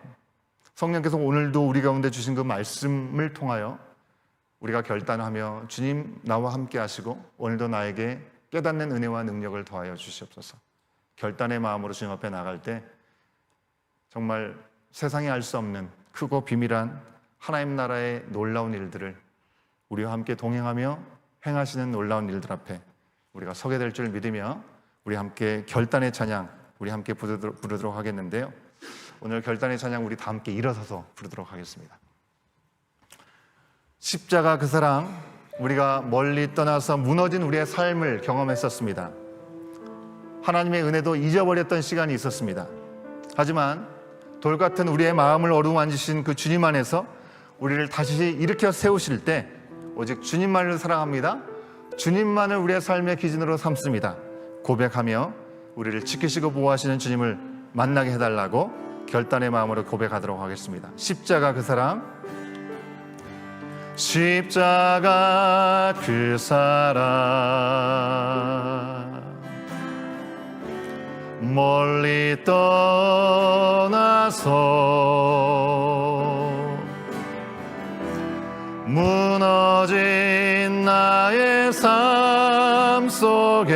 성령께서 오늘도 우리 가운데 주신 그 말씀을 통하여 우리가 결단하며 주님 나와 함께 하시고 오늘도 나에게 깨닫는 은혜와 능력을 더하여 주시옵소서. 결단의 마음으로 주님 앞에 나갈 때 정말 세상이 알 수 없는 크고 비밀한 하나님 나라의 놀라운 일들을 우리와 함께 동행하며 행하시는 놀라운 일들 앞에 우리가 서게 될 줄 믿으며 우리 함께 결단의 찬양 우리 함께 부르도록 하겠는데요. 오늘 결단의 찬양 우리 다 함께 일어서서 부르도록 하겠습니다. 십자가 그 사랑, 우리가 멀리 떠나서 무너진 우리의 삶을 경험했었습니다. 하나님의 은혜도 잊어버렸던 시간이 있었습니다. 하지만 돌같은 우리의 마음을 어루만지신 그 주님 안에서 우리를 다시 일으켜 세우실 때 오직 주님만을 사랑합니다. 주님만을 우리의 삶의 기준으로 삼습니다. 고백하며 우리를 지키시고 보호하시는 주님을 만나게 해달라고 결단의 마음으로 고백하도록 하겠습니다. 십자가 그 사랑, 십자가 그 사랑, 멀리 떠나서 무너진 나의 삶 속에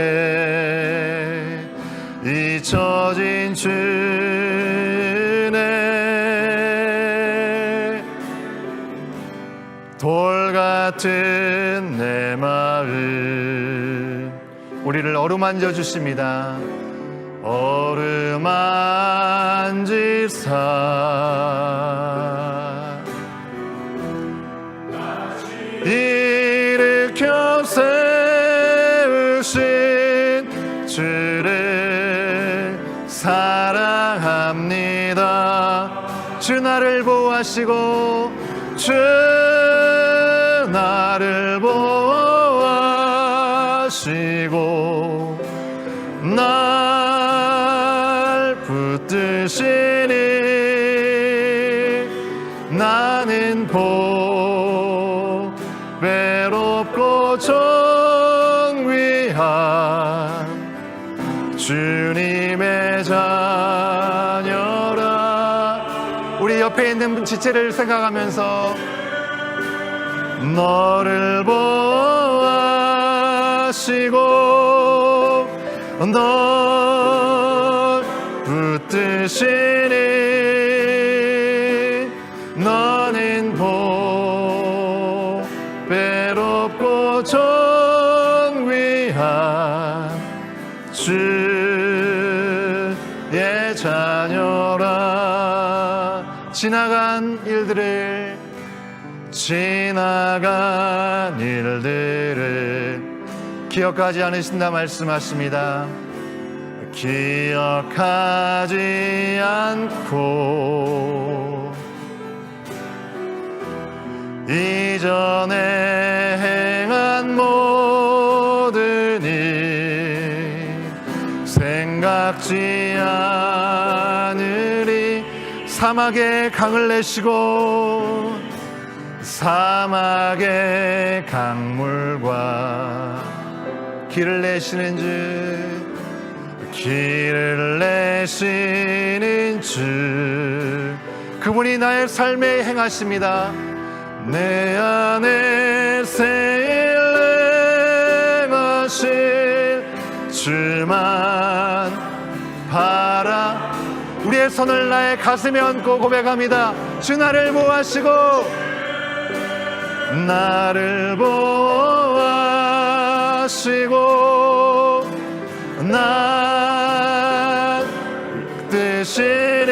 잊혀진 주네, 돌 같은 내 마음 우리를 어루만져 주십니다. 어루만지사 일으켜 세우신 주를 사랑합니다. 주 나를 보호하시고 주 나를 보호하시고 날 붙드시니 나는 외롭고 정귀한 주님의 자녀라. 우리 옆에 있는 지체를 생각하면서 너를 보호하시고 널 붙드시니 너는 외롭고 정귀한 주의 자녀라. 지나간 일들을 기억하지 않으신다 말씀하십니다. 기억하지 않고 이전에 행한 모든 일 생각지 않으리. 사막에 강을 내시고 사막의 강물과 길을 내시는 주, 길을 내시는 주, 그분이 나의 삶에 행하십니다. 내 안에 새 일 행하실 주만 바라. 우리의 손을 나의 가슴에 얹고 고백합니다. 주 나를 보호하시고 나를 보호하시고 나 뜻이니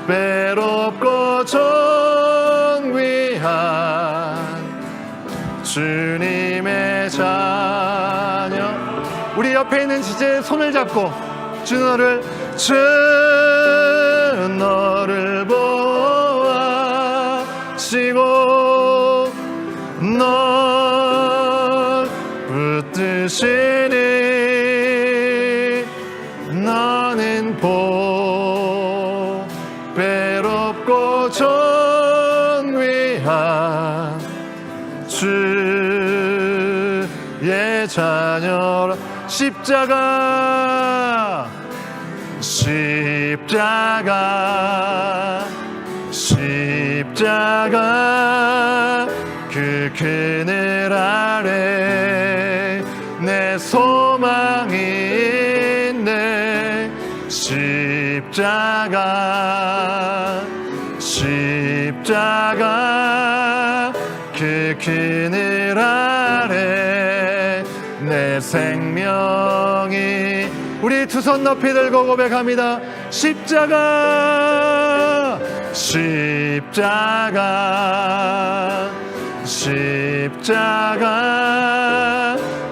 외롭고 존귀한 주님의 자녀. 우리 옆에 있는 지체의 손을 잡고 주 너를 보호하시고 널 붙드시니 나는 외롭고 존귀한 주의 자녀라. 십자가 그 그늘 아래 내 소망이 있네. 십자가 그 그늘 아래 내 생명이. 우리 두 손 높이 들고 고백합니다. 십자가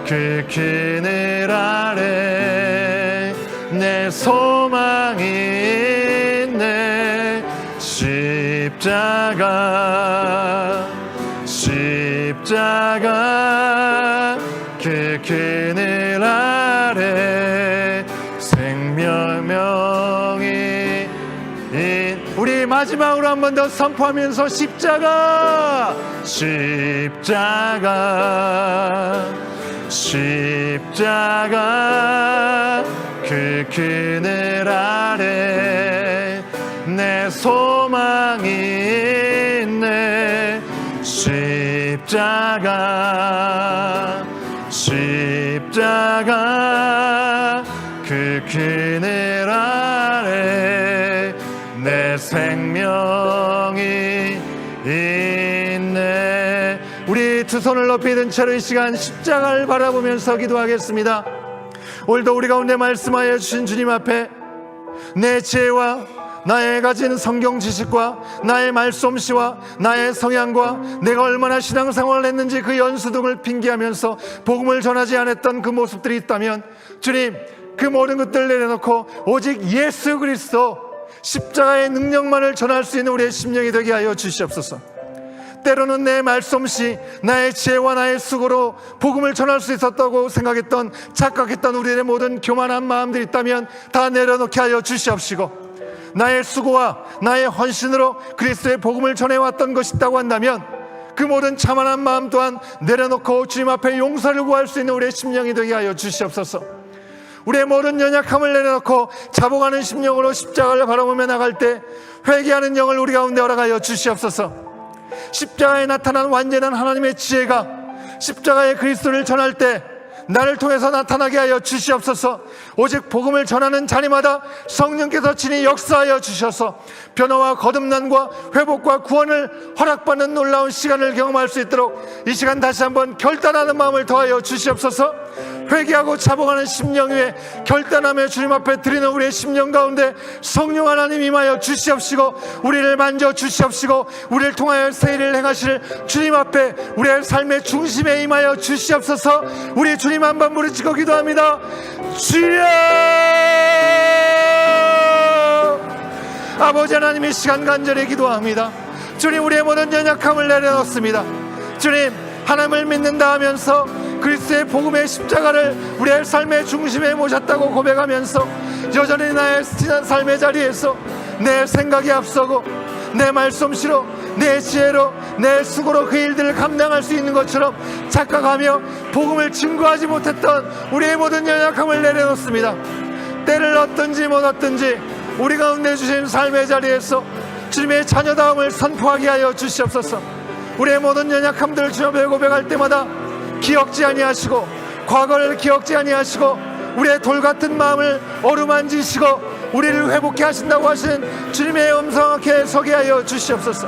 그 그늘 아래 내 소망이 있네. 십자가 그 그늘 아래 생명이. 우리 마지막으로 한 번 더 선포하면서 십자가 그 그늘 아래 내 소망이 있네. 십자가 그 그늘 아래 내 생명이 있네. 우리 두 손을 높이 든 채로 이 시간 십자가를 바라보면서 기도하겠습니다. 오늘도 우리 가운데 말씀하여 주신 주님 앞에 내 지혜와 나의 가진 성경 지식과 나의 말솜씨와 나의 성향과 내가 얼마나 신앙생활을 했는지 그 연수 등을 핑계하면서 복음을 전하지 않았던 그 모습들이 있다면 주님, 그 모든 것들을 내려놓고 오직 예수 그리스도 십자가의 능력만을 전할 수 있는 우리의 심령이 되게 하여 주시옵소서. 때로는 내 말솜씨, 나의 지혜와 나의 수고로 복음을 전할 수 있었다고 생각했던, 착각했던 우리의 모든 교만한 마음들이 있다면 다 내려놓게 하여 주시옵시고, 나의 수고와 나의 헌신으로 그리스도의 복음을 전해왔던 것이 있다고 한다면 그 모든 자만한 마음 또한 내려놓고 주님 앞에 용서를 구할 수 있는 우리의 심령이 되게 하여 주시옵소서. 우리의 모든 연약함을 내려놓고 자복하는 심령으로 십자가를 바라보며 나갈 때 회개하는 영을 우리 가운데 허락하여 주시옵소서. 십자가에 나타난 완전한 하나님의 지혜가 십자가의 그리스도를 전할 때 나를 통해서 나타나게 하여 주시옵소서. 오직 복음을 전하는 자리마다 성령께서 친히 역사하여 주셔서 변화와 거듭남과 회복과 구원을 허락받는 놀라운 시간을 경험할 수 있도록 이 시간 다시 한번 결단하는 마음을 더하여 주시옵소서. 회개하고 자복하는 심령 위에 결단하며 주님 앞에 드리는 우리의 심령 가운데 성령 하나님 임하여 주시옵시고 우리를 만져 주시옵시고 우리를 통하여 새 일을 행하실 주님 앞에 우리의 삶의 중심에 임하여 주시옵소서. 우리 주님 한번 부르짖고 기도합니다. 주여! 아버지 하나님, 이 시간 간절히 기도합니다. 주님, 우리의 모든 연약함을 내려놓습니다. 주님, 하나님을 믿는다 하면서 그리스도의 복음의 십자가를 우리의 삶의 중심에 모셨다고 고백하면서 여전히 나의 삶의 자리에서 내 생각이 앞서고 내 말솜씨로 내 지혜로 내 수고로 그 일들을 감당할 수 있는 것처럼 착각하며 복음을 증거하지 못했던 우리의 모든 연약함을 내려놓습니다. 때를 얻든지 못 얻든지 우리 가운데 주신 삶의 자리에서 주님의 자녀다움을 선포하게 하여 주시옵소서. 우리의 모든 연약함들을 주님 앞에 고백할 때마다 기억지 아니하시고 과거를 기억지 아니하시고 우리의 돌같은 마음을 어루만지시고 우리를 회복케 하신다고 하신 주님의 음성 앞에 서게 하여 주시옵소서.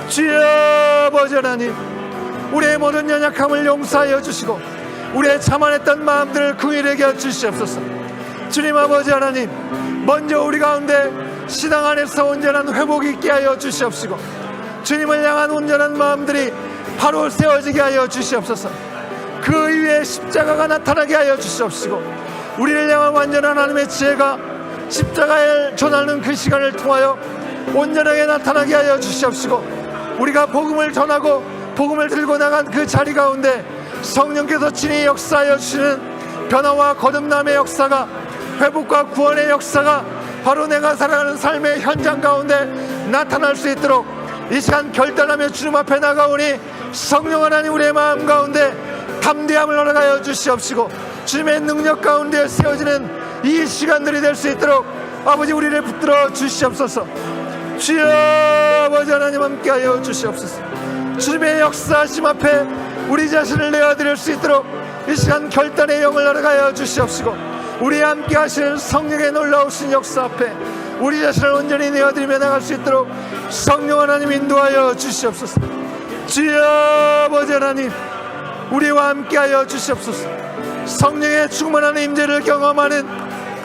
주여 아버지 하나님, 우리의 모든 연약함을 용서하여 주시고 우리의 자만했던 마음들을 긍휼하게 해 주시옵소서. 주님 아버지 하나님, 먼저 우리 가운데 신앙 안에서 온전한 회복이 있게 하여 주시옵시고 주님을 향한 온전한 마음들이 바로 세워지게 하여 주시옵소서. 그 위에 십자가가 나타나게 하여 주시옵시고 우리를 향한 완전한 하나님의 지혜가 십자가에 전하는 그 시간을 통하여 온전하게 나타나게 하여 주시옵시고 우리가 복음을 전하고 복음을 들고 나간 그 자리 가운데 성령께서 친히 역사하여 주시는 변화와 거듭남의 역사가, 회복과 구원의 역사가 바로 내가 살아가는 삶의 현장 가운데 나타날 수 있도록 이 시간 결단하며 주님 앞에 나가오니 성령 하나님, 우리의 마음 가운데 담대함을 허락하여 주시옵시고 주님의 능력 가운데 세워지는 이 시간들이 될 수 있도록 아버지 우리를 붙들어 주시옵소서. 주여 아버지 하나님, 함께하여 주시옵소서. 주님의 역사하심 앞에 우리 자신을 내어드릴 수 있도록 이 시간 결단의 영을 허락하여 주시옵시고 우리 함께 하시는 성령의 놀라우신 역사 앞에 우리 자신을 온전히 내어드리며 나갈 수 있도록 성령 하나님 인도하여 주시옵소서. 주여 아버지 하나님, 우리와 함께하여 주시옵소서. 성령의 충만한 임재를 경험하는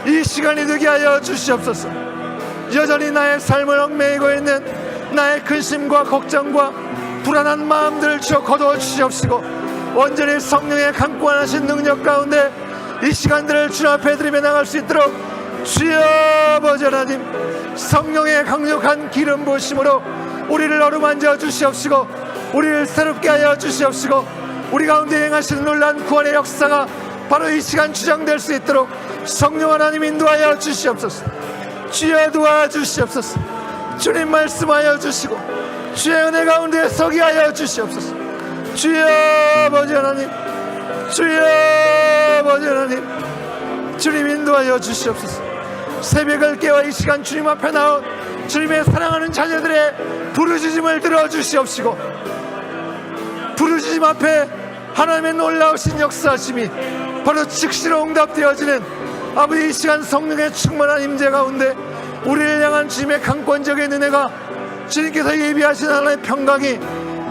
이 시간이 되게 하여 주시옵소서. 여전히 나의 삶을 얽매이고 있는 나의 근심과 걱정과 불안한 마음들을 주어 거두어 주시옵시고 온전히 성령의 강권하신 능력 가운데 이 시간들을 주 앞에 드리며 나갈 수 있도록 주여 아버지 하나님, 성령의 강력한 기름 부으심으로 우리를 어루만져 주시옵시고 우리를 새롭게 하여 주시옵시고 우리 가운데 행하시는 놀라운 구원의 역사가 바로 이 시간 주장될 수 있도록 성령 하나님 인도하여 주시옵소서. 주여 도와주시옵소서. 주님 말씀하여 주시고 주의 은혜 가운데 서게 하여 주시옵소서. 주여 아버지 하나님, 주여 아버지 하나님, 주님 인도하여 주시옵소서. 새벽을 깨워 이 시간 주님 앞에 나온 주님의 사랑하는 자녀들의 부르짖음을 들어주시옵시고 부르짖음 앞에 하나님의 놀라우신 역사하심이 바로 즉시로 응답되어지는 아버지 이 시간 성령의 충만한 임재 가운데 우리를 향한 주님의 강권적인 은혜가, 주님께서 예비하신 하나님의 평강이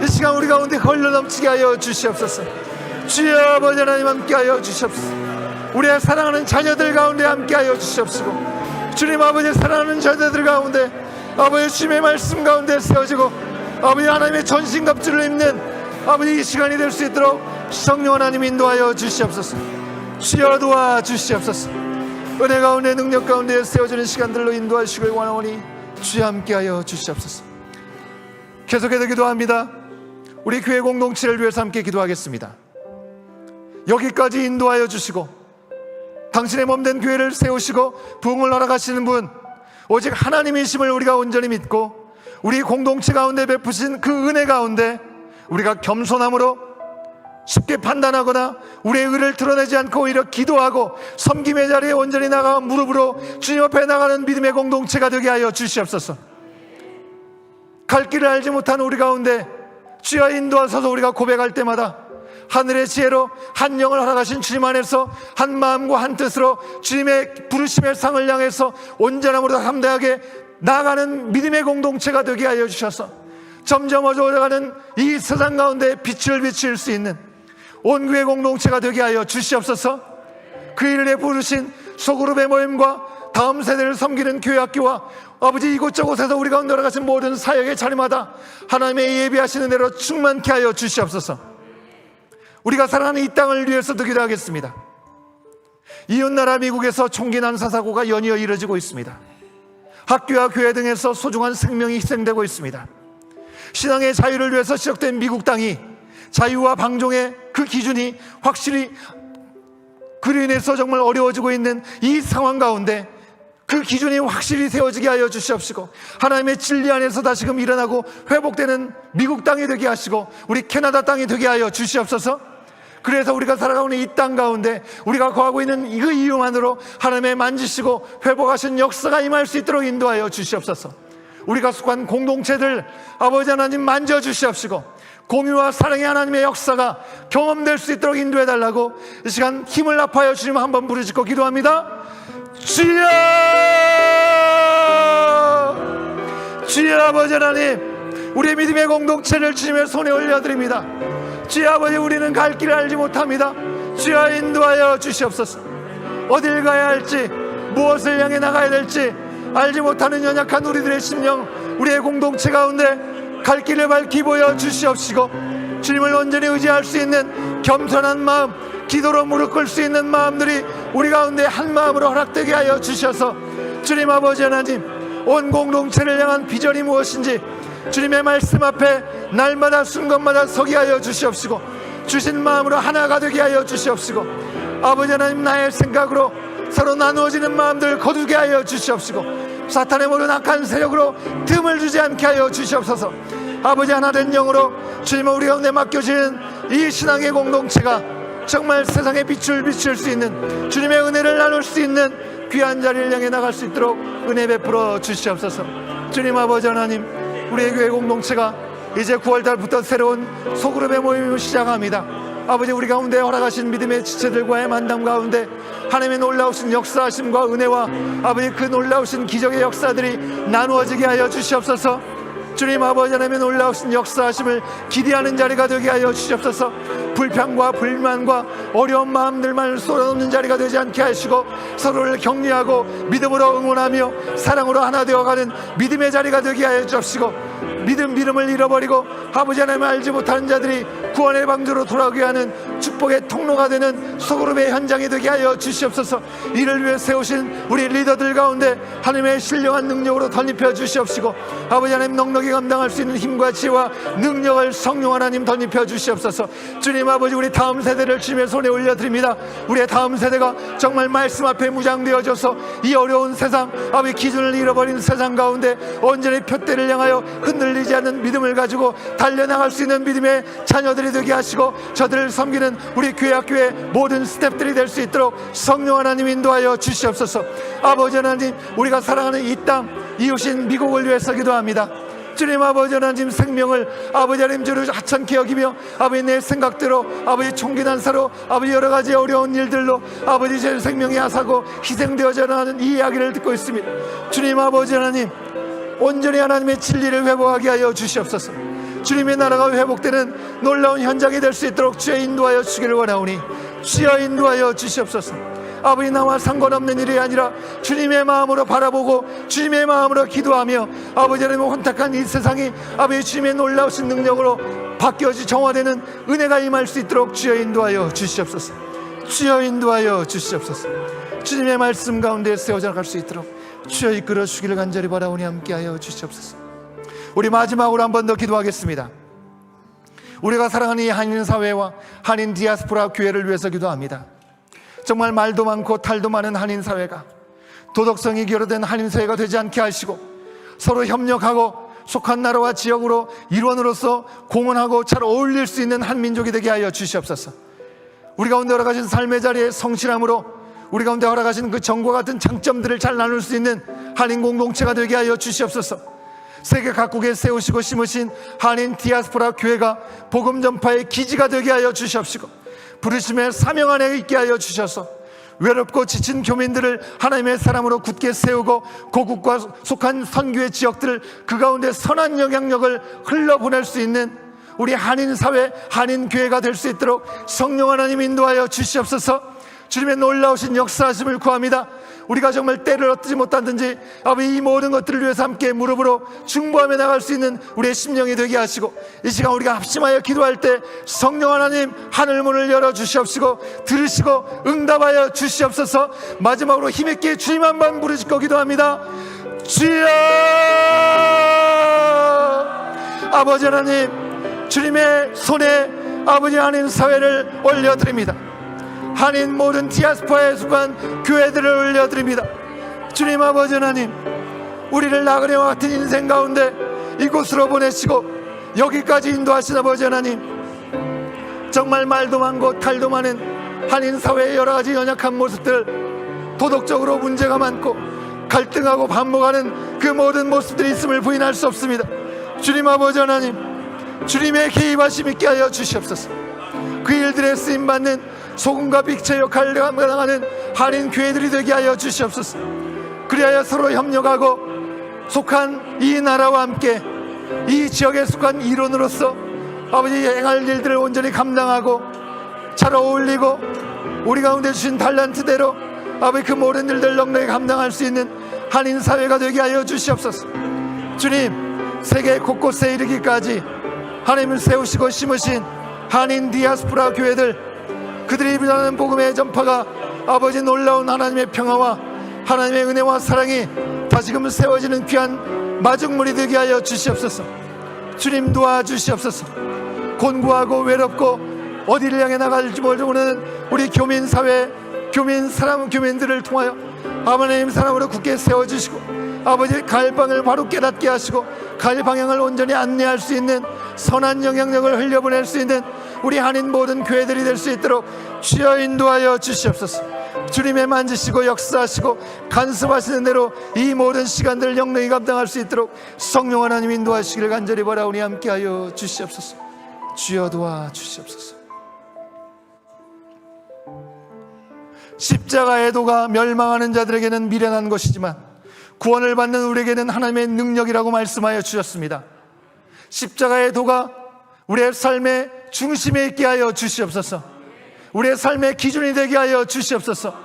이 시간 우리 가운데 흘러넘치게 하여 주시옵소서. 주여 아버지 하나님, 함께하여 주시옵소서. 우리의 사랑하는 자녀들 가운데 함께하여 주시옵시고 주님 아버지 사랑하는 자녀들 가운데 아버지 주님의 말씀 가운데 세워지고 아버지 하나님의 전신갑주를 입는 아버지 이 시간이 될 수 있도록 성령 하나님 인도하여 주시옵소서. 주여 도와주시옵소서. 은혜 가운데 능력 가운데 세워지는 시간들로 인도하시길 원하오니 주여 함께하여 주시옵소서. 계속해서 기도합니다. 우리 교회 공동체를 위해서 함께 기도하겠습니다. 여기까지 인도하여 주시고 당신의 몸된 교회를 세우시고 부흥을 허락하시는 분 오직 하나님이심을 우리가 온전히 믿고 우리 공동체 가운데 베푸신 그 은혜 가운데 우리가 겸손함으로 쉽게 판단하거나 우리의 의를 드러내지 않고 오히려 기도하고 섬김의 자리에 온전히 나가 무릎으로 주님 앞에 나가는 믿음의 공동체가 되게 하여 주시옵소서. 갈 길을 알지 못한 우리 가운데 주여 인도하소서. 우리가 고백할 때마다 하늘의 지혜로 한 영을 허락하신 주님 안에서 한 마음과 한 뜻으로 주님의 부르심의 상을 향해서 온전함으로 담대하게 나아가는 믿음의 공동체가 되게 하여 주셔서 점점 어두워가는 이 세상 가운데 빛을 비칠 수 있는 온교회 공동체가 되게 하여 주시옵소서. 그 일에 부르신 소그룹의 모임과 다음 세대를 섬기는 교회학교와 아버지 이곳저곳에서 우리 가운데 허락하신 모든 사역의 자리마다 하나님의 예비하시는 대로 충만케 하여 주시옵소서. 우리가 사랑하는 이 땅을 위해서도 기도하겠습니다. 이웃나라 미국에서 총기 난사 사고가 연이어 이뤄지고 있습니다. 학교와 교회 등에서 소중한 생명이 희생되고 있습니다. 신앙의 자유를 위해서 시작된 미국 땅이 자유와 방종의 그 기준이 확실히 그로 인해서 정말 어려워지고 있는 이 상황 가운데 그 기준이 확실히 세워지게 하여 주시옵시고 하나님의 진리 안에서 다시금 일어나고 회복되는 미국 땅이 되게 하시고 우리 캐나다 땅이 되게 하여 주시옵소서. 그래서 우리가 살아가고 있는 이 땅 가운데 우리가 거하고 있는 그 이유만으로 하나님의 만지시고 회복하신 역사가 임할 수 있도록 인도하여 주시옵소서. 우리가 속한 공동체들 아버지 하나님 만져주시옵시고 공유와 사랑의 하나님의 역사가 경험될 수 있도록 인도해달라고 이 시간 힘을 합하여 주님 한번 부르짖고 기도합니다. 주여 아버지 하나님, 우리의 믿음의 공동체를 주님의 손에 올려드립니다. 주여 아버지, 우리는 갈 길을 알지 못합니다. 주여 인도하여 주시옵소서. 어딜 가야 할지, 무엇을 향해 나가야 될지 알지 못하는 연약한 우리들의 심령, 우리의 공동체 가운데 갈 길을 밝히 보여 주시옵시고, 주님을 온전히 의지할 수 있는 겸손한 마음, 기도로 무릎 꿇을 수 있는 마음들이 우리 가운데 한 마음으로 허락되게 하여 주셔서, 주님 아버지 하나님, 온 공동체를 향한 비전이 무엇인지 주님의 말씀 앞에 날마다 순간마다 서게 하여 주시옵시고, 주신 마음으로 하나가 되게 하여 주시옵시고, 아버지 하나님, 나의 생각으로 서로 나누어지는 마음들 거두게 하여 주시옵시고, 사탄의 모든 악한 세력으로 틈을 주지 않게 하여 주시옵소서. 아버지, 하나된 영으로 주님은 우리 가운데 맡겨진 이 신앙의 공동체가 정말 세상에 빛을 비출 수 있는, 주님의 은혜를 나눌 수 있는 귀한 자리를 향해 나갈 수 있도록 은혜 베풀어 주시옵소서. 주님 아버지 하나님, 우리의 교회 공동체가 이제 9월달부터 새로운 소그룹의 모임을 시작합니다. 아버지, 우리 가운데 허락하신 믿음의 지체들과의 만남 가운데 하나님의 놀라우신 역사하심과 은혜와 아버지 그 놀라우신 기적의 역사들이 나누어지게 하여 주시옵소서. 주님 아버지 하나님의 놀라우신 역사하심을 기대하는 자리가 되게 하여 주시옵소서. 불평과 불만과 어려운 마음들만 쏟아놓는 자리가 되지 않게 하시고, 서로를 격려하고 믿음으로 응원하며 사랑으로 하나 되어가는 믿음의 자리가 되게 하여 주옵시고, 믿음을 잃어버리고 아버지 하나님을 알지 못하는 자들이 구원의 방주로 돌아오게 하는 축복의 통로가 되는 소그룹의 현장이 되게 하여 주시옵소서. 이를 위해 세우신 우리 리더들 가운데 하나님의 신령한 능력으로 덧입혀 주시옵시고, 아버지 하나님 넉넉히 감당할 수 있는 힘과 지혜와 능력을 성령 하나님 덧입혀 주시옵소서. 주님 아버지, 우리 다음 세대를 주님의 손에 올려드립니다. 우리의 다음 세대가 정말 말씀 앞에 무장되어져서 이 어려운 세상, 아버지 기준을 잃어버린 세상 가운데 온전히 표대를 향하여 흔들리지 않는 믿음을 가지고 달려나갈 수 있는 믿음의 자녀들이 되게 하시고, 저들을 섬기는 우리 교회 학교의 모든 스태프들이 될 수 있도록 성령 하나님 인도하여 주시옵소서. 아버지 하나님, 우리가 사랑하는 이 땅, 이웃인 미국을 위해서 기도합니다. 주님 아버지 하나님, 생명을 아버지 하나님 주로 하찮게 여기며 아버지 내 생각대로 아버지 총기 난사로 아버지 여러 가지 어려운 일들로 아버지 제 생명이 하사고 희생되어져 나가는 이 이야기를 듣고 있습니다. 주님 아버지 하나님, 온전히 하나님의 진리를 회복하게 하여 주시옵소서. 주님의 나라가 회복되는 놀라운 현장이 될 수 있도록 주여 인도하여 주기를 원하오니 주여 인도하여 주시옵소서. 아버지, 나와 상관없는 일이 아니라 주님의 마음으로 바라보고 주님의 마음으로 기도하며 아버지 하나님 혼탁한 이 세상이 아버지 주님의 놀라우신 능력으로 바뀌어지 정화되는 은혜가 임할 수 있도록 주여 인도하여 주시옵소서. 주여 인도하여 주시옵소서. 주님의 말씀 가운데 세워져 나갈 수 있도록 주여 이끌어 주기를 간절히 바라오니 함께하여 주시옵소서. 우리 마지막으로 한 번 더 기도하겠습니다. 우리가 사랑하는 이 한인 사회와 한인 디아스포라 교회를 위해서 기도합니다. 정말 말도 많고 탈도 많은 한인 사회가 도덕성이 결여된 한인 사회가 되지 않게 하시고, 서로 협력하고 속한 나라와 지역으로 일원으로서 공헌하고 잘 어울릴 수 있는 한 민족이 되게 하여 주시옵소서. 우리 가운데 허락하신 삶의 자리에 성실함으로 우리 가운데 허락하신 그 정과 같은 장점들을 잘 나눌 수 있는 한인 공동체가 되게 하여 주시옵소서. 세계 각국에 세우시고 심으신 한인 디아스포라 교회가 복음 전파의 기지가 되게 하여 주시옵시고, 부르심의 사명 안에 있게 하여 주셔서 외롭고 지친 교민들을 하나님의 사람으로 굳게 세우고 고국과 속한 선교의 지역들을 그 가운데 선한 영향력을 흘러보낼 수 있는 우리 한인 사회, 한인 교회가 될 수 있도록 성령 하나님 인도하여 주시옵소서. 주님의 놀라우신 역사하심을 구합니다. 우리가 정말 때를 얻지 못하든지 아버지 이 모든 것들을 위해서 함께 무릎으로 중보하며 나갈 수 있는 우리의 심령이 되게 하시고, 이 시간 우리가 합심하여 기도할 때 성령 하나님 하늘문을 열어주시옵시고 들으시고 응답하여 주시옵소서. 마지막으로 힘있게 주님 한번 부르짖고 기도합니다. 주여! 아버지 하나님, 주님의 손에 아버지 한인 사회를 올려드립니다. 한인 모든 디아스포라에 속한 교회들을 올려드립니다. 주님 아버지 하나님, 우리를 나그네와 같은 인생 가운데 이곳으로 보내시고 여기까지 인도하신 아버지 하나님, 정말 말도 많고 탈도 많은 한인 사회의 여러 가지 연약한 모습들, 도덕적으로 문제가 많고 갈등하고 반목하는 그 모든 모습들이 있음을 부인할 수 없습니다. 주님 아버지 하나님, 주님의 개입하심 있게 하여 주시옵소서. 그 일들에 쓰임받는 소금과 빛의 역할을 감당하는 한인 교회들이 되게 하여 주시옵소서. 그리하여 서로 협력하고 속한 이 나라와 함께 이 지역에 속한 일원으로서 아버지 행할 일들을 온전히 감당하고 잘 어울리고 우리 가운데 주신 달란트대로 아버지 그 모든 일들 넉넉히 감당할 수 있는 한인 사회가 되게 하여 주시옵소서. 주님, 세계 곳곳에 이르기까지 하나님을 세우시고 심으신 한인 디아스포라 교회들, 그들이 전하는 복음의 전파가 아버지 놀라운 하나님의 평화와 하나님의 은혜와 사랑이 다시금 세워지는 귀한 마중물이 되게 하여 주시옵소서. 주님 도와주시옵소서. 곤고하고 외롭고 어디를 향해 나갈지 모르는 우리 교민사회, 교민들을 통하여 아버님 사랑으로 굳게 세워주시고 아버지 갈방을 바로 깨닫게 하시고 갈 방향을 온전히 안내할 수 있는 선한 영향력을 흘려보낼 수 있는 우리 한인 모든 교회들이 될 수 있도록 주여 인도하여 주시옵소서. 주님의 만지시고 역사하시고 간섭하시는 대로 이 모든 시간들을 영능히 감당할 수 있도록 성령 하나님 인도하시기를 간절히 바라오니 함께하여 주시옵소서. 주여 도와주시옵소서. 십자가의 도가 멸망하는 자들에게는 미련한 것이지만 구원을 받는 우리에게는 하나님의 능력이라고 말씀하여 주셨습니다. 십자가의 도가 우리의 삶의 중심에 있게 하여 주시옵소서. 우리의 삶의 기준이 되게 하여 주시옵소서.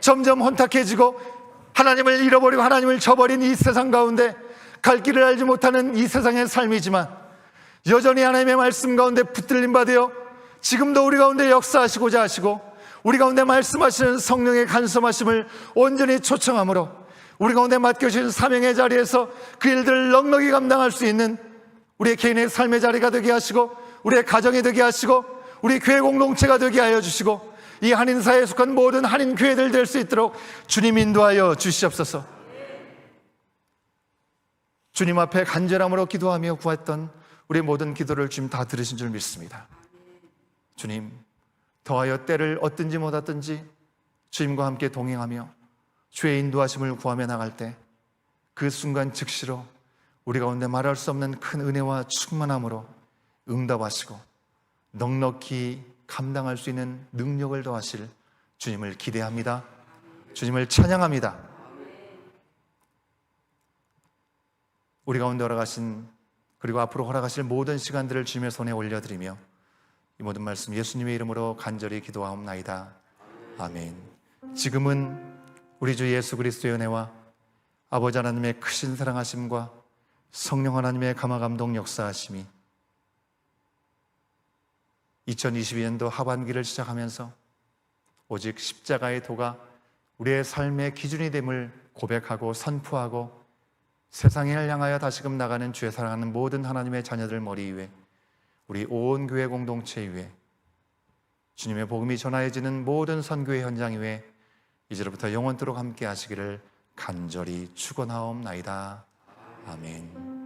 점점 혼탁해지고 하나님을 잃어버리고 하나님을 저버린 이 세상 가운데 갈 길을 알지 못하는 이 세상의 삶이지만 여전히 하나님의 말씀 가운데 붙들림 받으여 지금도 우리 가운데 역사하시고자 하시고 우리 가운데 말씀하시는 성령의 간섭하심을 온전히 초청함으로 우리 가운데 맡겨주신 사명의 자리에서 그 일들을 넉넉히 감당할 수 있는 우리의 개인의 삶의 자리가 되게 하시고 우리의 가정이 되게 하시고 우리 교회 공동체가 되게 하여 주시고 이 한인사회에 속한 모든 한인 교회들 될 수 있도록 주님 인도하여 주시옵소서. 주님 앞에 간절함으로 기도하며 구했던 우리 모든 기도를 주님 다 들으신 줄 믿습니다. 주님, 더하여 때를 얻든지 못 얻든지 주님과 함께 동행하며 주의 인도하심을 구하며 나갈 때 그 순간 즉시로 우리 가운데 말할 수 없는 큰 은혜와 충만함으로 응답하시고 넉넉히 감당할 수 있는 능력을 더하실 주님을 기대합니다. 주님을 찬양합니다. 우리 가운데 허락하신 그리고 앞으로 허락하실 모든 시간들을 주님의 손에 올려드리며 이 모든 말씀 예수님의 이름으로 간절히 기도하옵나이다. 아멘. 지금은 우리 주 예수 그리스도의 은혜와 아버지 하나님의 크신 사랑하심과 성령 하나님의 감화감동 역사하심이 2022년도 하반기를 시작하면서 오직 십자가의 도가 우리의 삶의 기준이 됨을 고백하고 선포하고 세상을 향하여 다시금 나가는 주의 사랑하는 모든 하나님의 자녀들 머리 위에 우리 온 교회 공동체 위에 주님의 복음이 전하여지는 모든 선교의 현장 위에 이제로부터 영원토록 함께 하시기를 간절히 축원하옵나이다. 아멘.